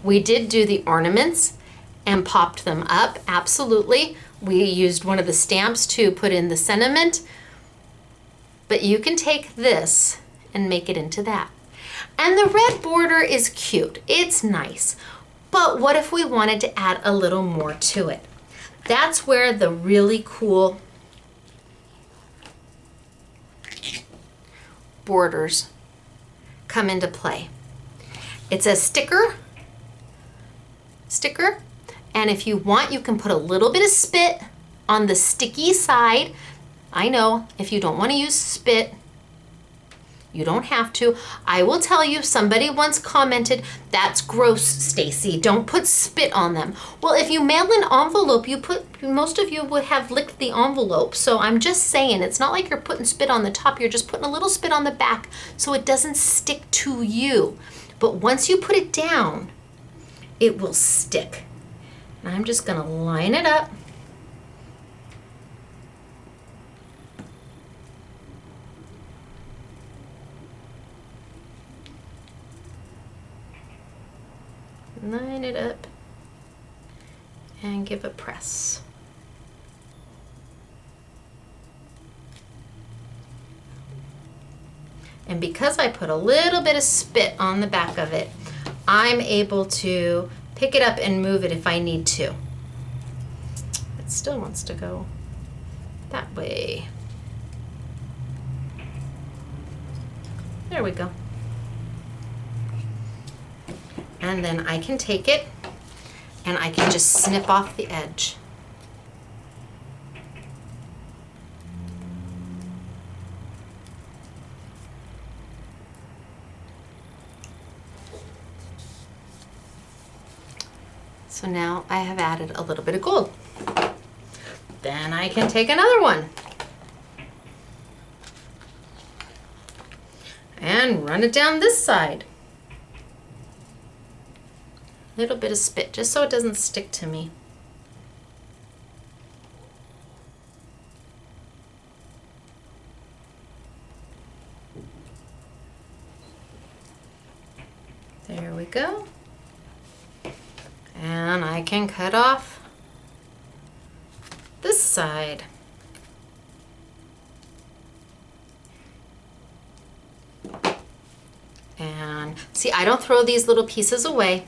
We did do the ornaments and popped them up, absolutely. We used one of the stamps to put in the sentiment, but you can take this and make it into that. And the red border is cute, it's nice. But what if we wanted to add a little more to it? That's where the really cool borders come into play. It's a sticker, and if you want, you can put a little bit of spit on the sticky side. I know, if you don't want to use spit, you don't have to. I will tell you, somebody once commented, that's gross, Stacy. Don't put spit on them. Well, if you mail an envelope, most of you would have licked the envelope. So I'm just saying, it's not like you're putting spit on the top. You're just putting a little spit on the back so it doesn't stick to you. But once you put it down, it will stick. And I'm just gonna line it up. Line it up and give a press. And because I put a little bit of spit on the back of it, I'm able to pick it up and move it if I need to. It still wants to go that way. There we go. And then I can take it and I can just snip off the edge. So now I have added a little bit of gold. Then I can take another one and run it down this side. A little bit of spit, just so it doesn't stick to me. There we go. And I can cut off this side. And see, I don't throw these little pieces away.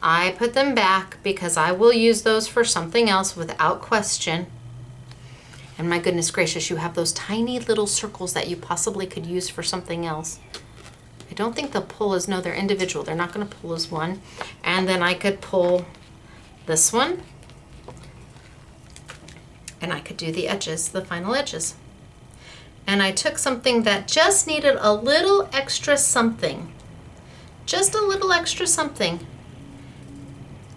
I put them back because I will use those for something else without question. And my goodness gracious, you have those tiny little circles that you possibly could use for something else. I don't think they'll pull as, no, they're individual. They're not going to pull as one. And then I could pull this one. And I could do the edges, the final edges. And I took something that just needed a little extra something. Just a little extra something.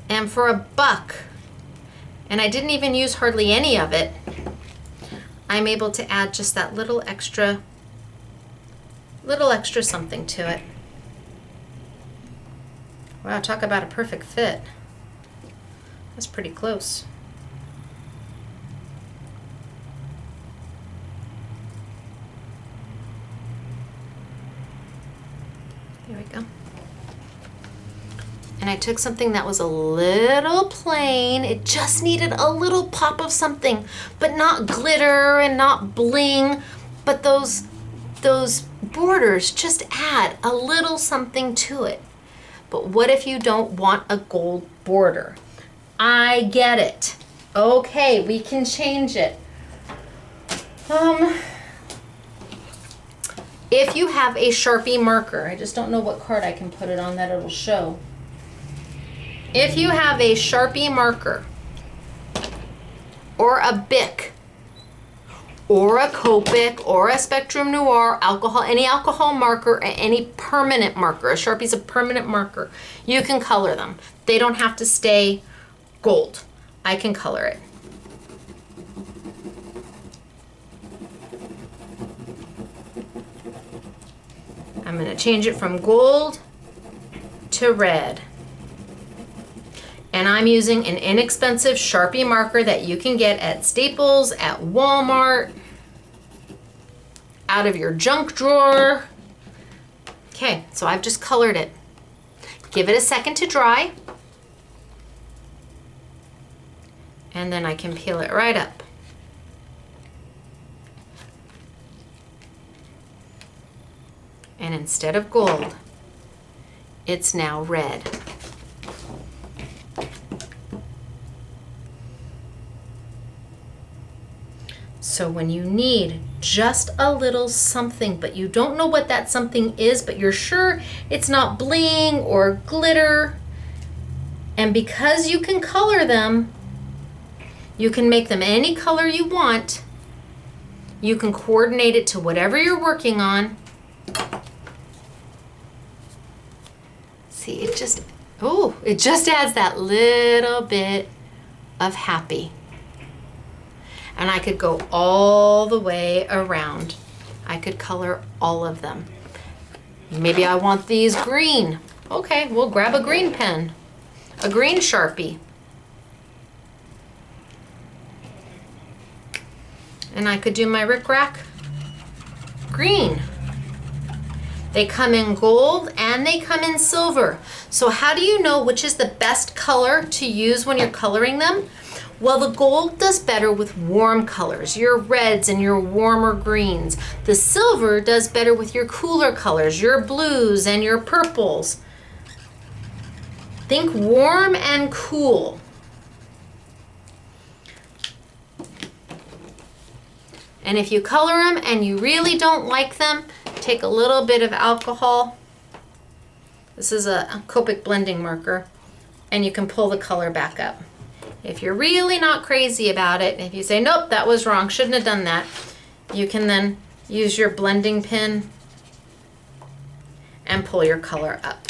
And for $1, and I didn't even use hardly any of it, I'm able to add just that little extra something to it. Wow, talk about a perfect fit. That's pretty close. There we go. And I took something that was a little plain. It just needed a little pop of something, but not glitter and not bling, but those borders just add a little something to it. But what if you don't want a gold border? I get it. Okay, we can change it. If you have a Sharpie marker, I just don't know what card I can put it on that it'll show. If you have a Sharpie marker or a Bic or a Copic or a Spectrum Noir alcohol, any alcohol marker, any permanent marker, a Sharpie's a permanent marker, you can color them. They don't have to stay gold. I can color it. I'm going to change it from gold to red. And I'm using an inexpensive Sharpie marker that you can get at Staples, at Walmart, out of your junk drawer. Okay, so I've just colored it. Give it a second to dry. And then I can peel it right up. And instead of gold, it's now red. So when you need just a little something, but you don't know what that something is, but you're sure it's not bling or glitter, and because you can color them, you can make them any color you want. You can coordinate it to whatever you're working on. See, it just adds that little bit of happy. And I could go all the way around. I could color all of them. Maybe I want these green. Okay, we'll grab a green pen, a green Sharpie. And I could do my rickrack green. They come in gold and they come in silver. So how do you know which is the best color to use when you're coloring them? Well, the gold does better with warm colors, your reds and your warmer greens. The silver does better with your cooler colors, your blues and your purples. Think warm and cool. And if you color them and you really don't like them, take a little bit of alcohol. This is a Copic blending marker, and you can pull the color back up. If you're really not crazy about it, if you say, nope, that was wrong, shouldn't have done that, you can then use your blending pin and pull your color up.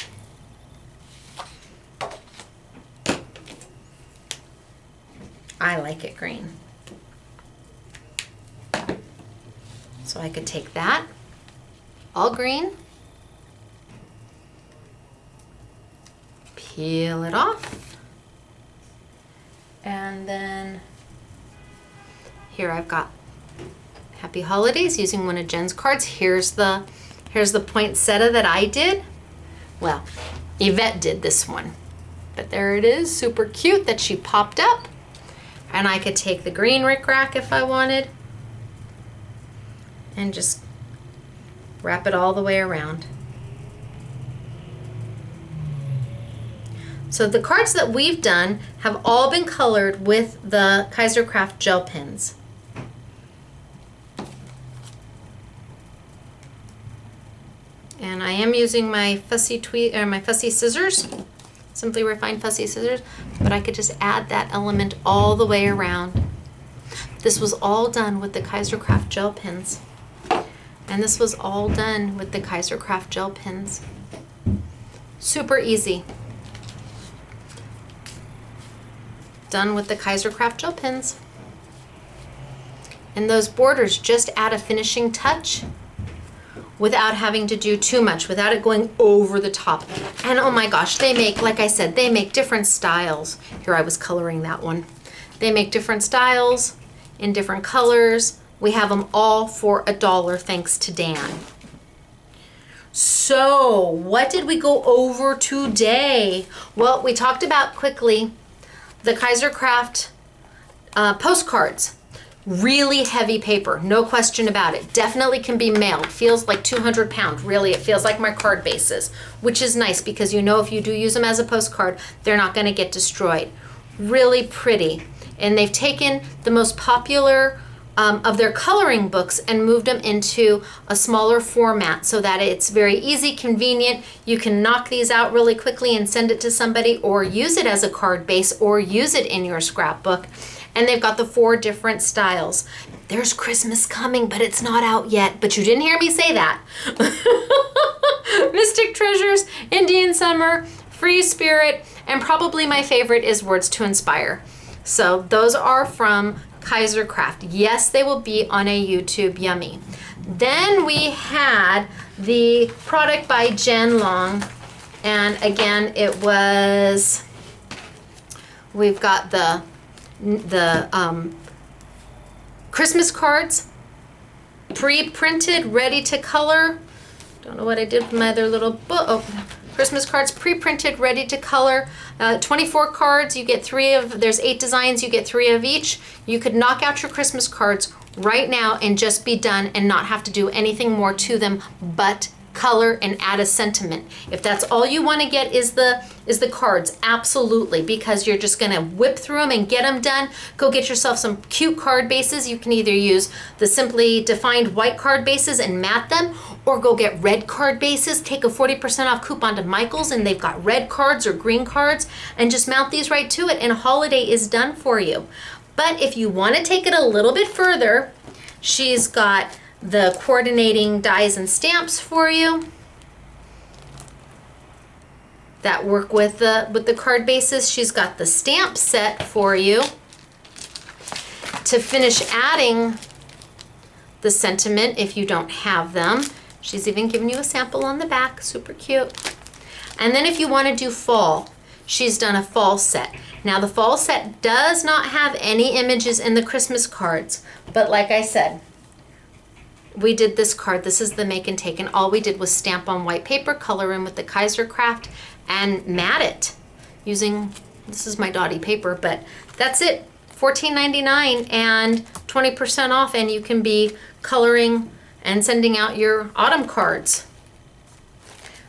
I like it green. So I could take that, all green, peel it off, and then here I've got Happy Holidays using one of Jen's cards. Here's the poinsettia that I did. Well, Yvette did this one, but there it is, super cute that she popped up. And I could take the green rickrack if I wanted and just wrap it all the way around. So the cards that we've done have all been colored with the Kaisercraft gel pens. And I am using my fussy scissors, Simply Refined fussy scissors, but I could just add that element all the way around. This was all done with the Kaisercraft gel pens. And this was all done with the Kaisercraft gel pens. Super easy. Done with the Kaisercraft gel pens. And those borders just add a finishing touch without having to do too much, without it going over the top. And oh my gosh, they make, like I said, they make different styles. Here I was coloring that one. They make different styles in different colors. We have them all for $1 thanks to Dan. So what did we go over today? Well, we talked about quickly the Kaisercraft postcards. Really heavy paper, no question about it. Definitely can be mailed. Feels like 200 pounds. Really, it feels like my card bases, which is nice because you know if you do use them as a postcard, they're not going to get destroyed. Really pretty. And they've taken the most popular of their coloring books and moved them into a smaller format so that it's very easy, convenient. You can knock these out really quickly and send it to somebody, or use it as a card base, or use it in your scrapbook. And they've got the 4 different styles. There's Christmas coming, but it's not out yet. But you didn't hear me say that. Mystic Treasures, Indian Summer, Free Spirit, and probably my favorite is Words to Inspire. So those are from Kaisercraft. Yes, they will be on a YouTube. Yummy. Then we had the product by Jen Long. And again, it was, we've got the Christmas cards, pre-printed, ready to color. Don't know what I did with my other little book. Oh, Christmas cards, pre-printed, ready to color. 24 cards, you get 3 of, there's 8 designs, you get 3 of each. You could knock out your Christmas cards right now and just be done and not have to do anything more to them but color and add a sentiment. If that's all you want to get is the cards, absolutely, because you're just gonna whip through them and get them done. Go get yourself some cute card bases. You can either use the Simply Defined white card bases and mat them, or go get red card bases. Take a 40% off coupon to Michael's and they've got red cards or green cards, and just mount these right to it and holiday is done for you. But if you want to take it a little bit further, she's got the coordinating dies and stamps for you that work with the card bases. She's got the stamp set for you to finish adding the sentiment if you don't have them. She's even given you a sample on the back, super cute. And then if you want to do fall, she's done a fall set. Now the fall set does not have any images in the Christmas cards, but like I said, we did this card. This is the make and take, and all we did was stamp on white paper, color in with the Kaisercraft, and mat it using, this is my Dottie paper, but that's it. $14.99 and 20% off, and you can be coloring and sending out your autumn cards.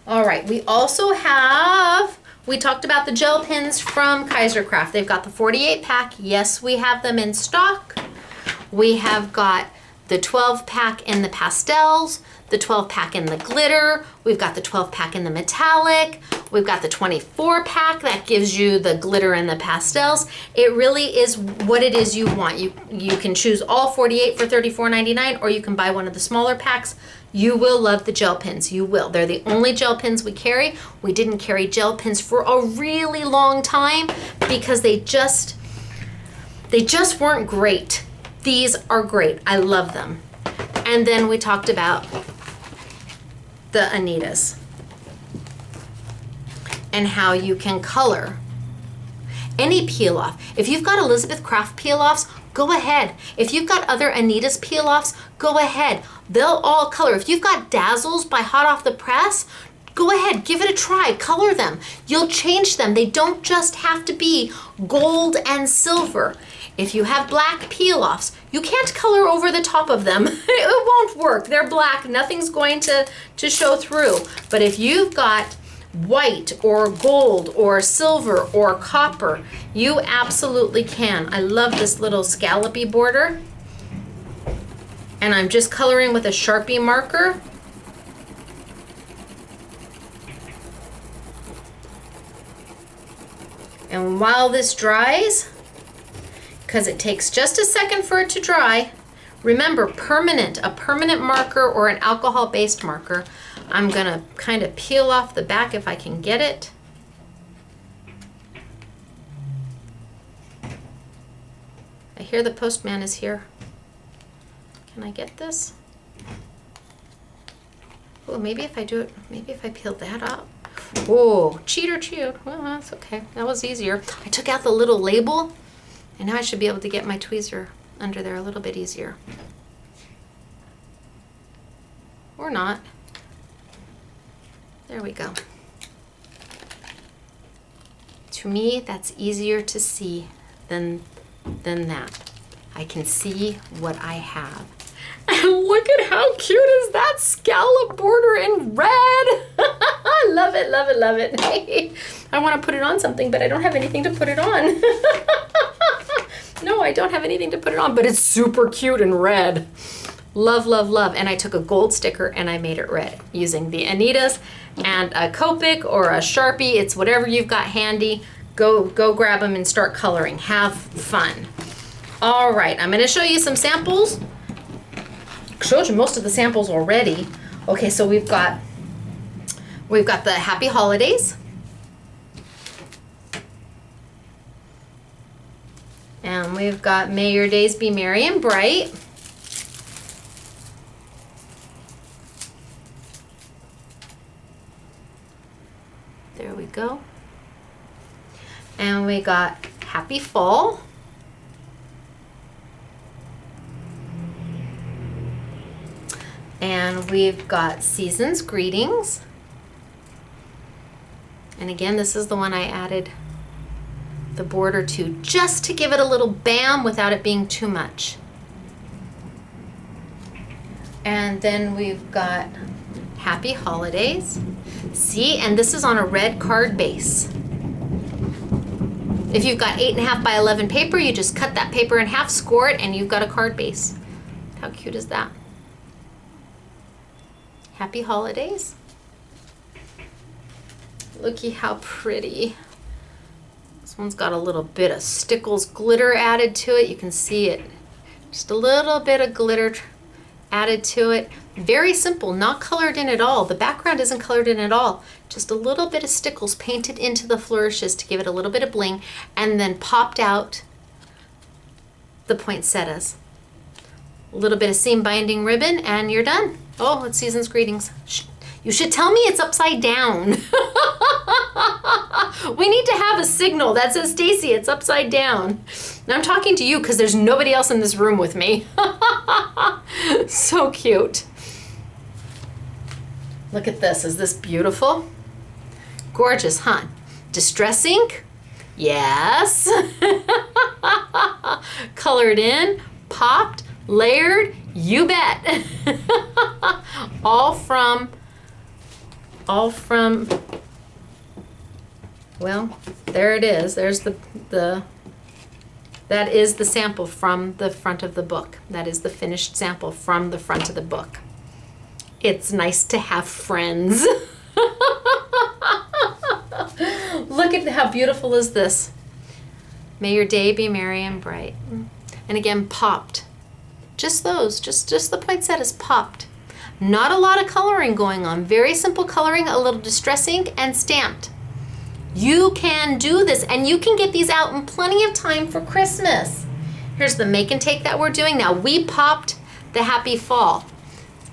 All right, we also have, we talked about the gel pens from Kaisercraft. They've got the 48 pack. Yes, we have them in stock. We have got the 12 pack in the pastels, the 12 pack in the glitter, we've got the 12 pack in the metallic, we've got the 24 pack that gives you the glitter and the pastels. It really is what it is you want. You can choose all 48 for $34.99, or you can buy one of the smaller packs. You will love the gel pens, you will. They're the only gel pens we carry. We didn't carry gel pens for a really long time because they They just weren't great. These are great. I love them. And then we talked about the Anitas and how you can color any peel off. If you've got Elizabeth Craft peel offs, go ahead. If you've got other Anitas peel offs, go ahead. They'll all color. If you've got Dazzles by Hot Off the Press, go ahead, give it a try, color them. You'll change them. They don't just have to be gold and silver. If you have black peel offs, you can't color over the top of them. It won't work. They're black. Nothing's going to show through. But if you've got white or gold or silver or copper, you absolutely can. I love this little scallopy border. And I'm just coloring with a Sharpie marker. And while this dries, because it takes just a second for it to dry, remember, a permanent marker or an alcohol-based marker. I'm gonna kind of peel off the back if I can get it. I hear the postman is here. Can I get this? Oh, maybe if I do it, maybe if I peel that up. Oh, cheater. Well, that's okay. That was easier. I took out the little label, and now I should be able to get my tweezer under there a little bit easier. Or not. There we go. To me, that's easier to see than that. I can see what I have. And look at how cute is that scallop border in red. I love it, love it, love it. I want to put it on something, but I don't have anything to put it on. No, I don't have anything to put it on, but it's super cute in red. Love, love, love. And I took a gold sticker and I made it red using the Anitas and a Copic or a Sharpie. It's whatever you've got handy. Go grab them and start coloring. Have fun. All right, I'm going to show you some samples. I showed you most of the samples already. Okay, so we've got the Happy Holidays. And we've got May Your Days Be Merry and Bright. There we go. And we got Happy Fall. And we've got Season's Greetings. And again, this is the one I added the border to just to give it a little bam without it being too much. And then we've got Happy Holidays. See, and this is on a red card base. If you've got 8.5 by 11 paper, you just cut that paper in half, score it, and you've got a card base. How cute is that? Happy Holidays. Looky how pretty. This one's got a little bit of Stickles glitter added to it. You can see it. Just a little bit of glitter added to it. Very simple, not colored in at all. The background isn't colored in at all. Just a little bit of Stickles painted into the flourishes to give it a little bit of bling, and then popped out the poinsettias. A little bit of seam binding ribbon, and you're done. Oh, it's Season's Greetings. You should tell me it's upside down. We need to have a signal that says, Stacy, it's upside down. Now I'm talking to you because there's nobody else in this room with me. So cute. Look at this. Is this beautiful? Gorgeous, huh? Distress ink? Yes. Colored in, popped, layered, you bet. all from, well, there it is. There's that is the sample from the front of the book. That is the finished sample from the front of the book. It's nice to have friends. Look at how beautiful is this. May your day be merry and bright. And again, popped. Just those, just the poinsettias popped. Not a lot of coloring going on. Very simple coloring, a little distress ink, and stamped. You can do this, and you can get these out in plenty of time for Christmas. Here's the make and take that we're doing. Now we popped the Happy Fall.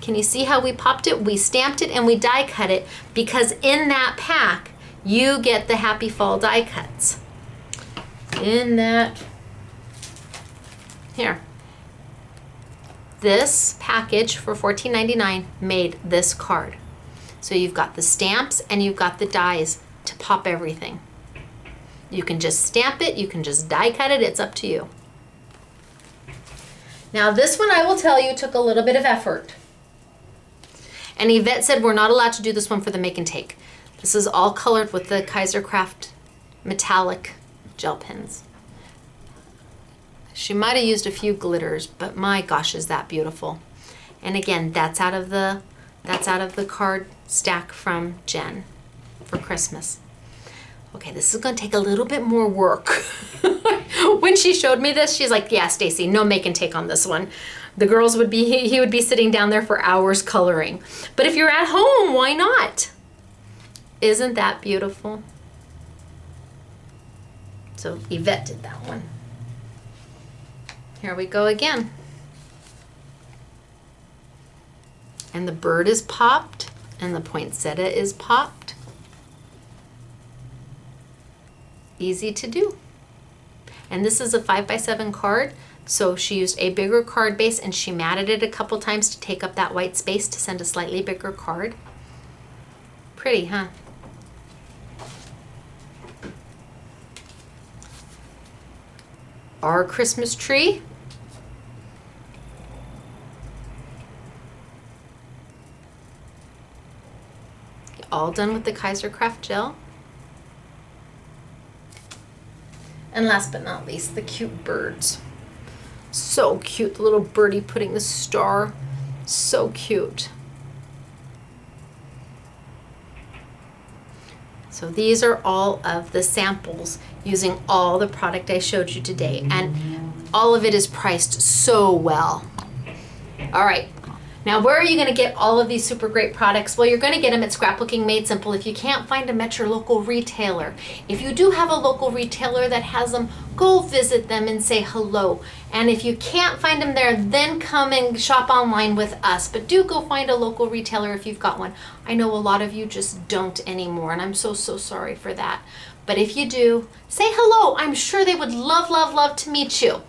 Can you see how we popped it? We stamped it and we die cut it because in that pack, you get the Happy Fall die cuts. In that, here. This package for $14.99 made this card. So you've got the stamps and you've got the dies to pop everything. You can just stamp it, you can just die cut it, it's up to you. Now this one I will tell you took a little bit of effort. And Yvette said we're not allowed to do this one for the make and take. This is all colored with the Kaisercraft metallic gel pens. She might have used a few glitters, but my gosh, is that beautiful. And again, that's out of the card stack from Jen for Christmas. Okay, this is gonna take a little bit more work. When she showed me this, she's like, yeah, Stacy, no make and take on this one. The girls would be, he would be sitting down there for hours coloring. But if you're at home, why not? Isn't that beautiful? So Yvette did that one. Here we go again. And the bird is popped and the poinsettia is popped. Easy to do. And this is a 5x7 card. So she used a bigger card base and she matted it a couple times to take up that white space to send a slightly bigger card. Pretty, huh? Our Christmas tree. All done with the Kaisercraft gel. And last but not least, the cute birds. So cute, the little birdie putting the star. So cute. So these are all of the samples using all the product I showed you today. And all of it is priced so well. All right. Now, where are you going to get all of these super great products? Well, you're going to get them at Scrapbooking Made Simple if you can't find them at your local retailer. If you do have a local retailer that has them, go visit them and say hello. And if you can't find them there, then come and shop online with us. But do go find a local retailer if you've got one. I know a lot of you just don't anymore, and I'm so sorry for that. But if you do, say hello. I'm sure they would love to meet you.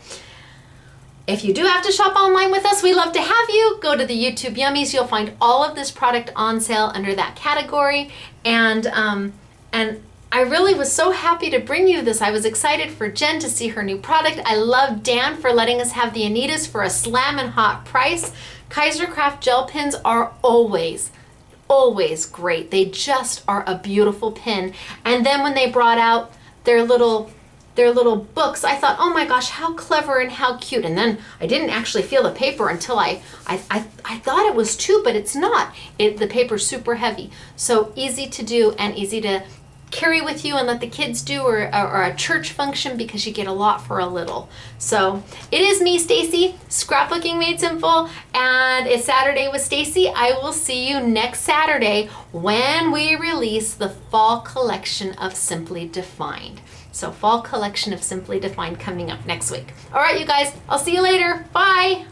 If you do have to shop online with us, we love to have you. Go to the YouTube Yummies. You'll find all of this product on sale under that category. And I really was so happy to bring you this. I was excited for Jen to see her new product. I love Dan for letting us have the Anitas for a slammin' hot price. Kaisercraft gel pens are always great. They just are a beautiful pin. And then when they brought out their little books, I thought, oh my gosh, how clever and how cute. And then I didn't actually feel the paper until I thought it was too, but it's not. The paper's super heavy. So easy to do and easy to carry with you and let the kids do, or a church function, because you get a lot for a little. So it is me, Stacy, Scrapbooking Made Simple, and it's Saturday with Stacy. I will see you next Saturday when we release the fall collection of Simply Defined. So fall collection of Simply Defined coming up next week. All right, you guys, I'll see you later. Bye.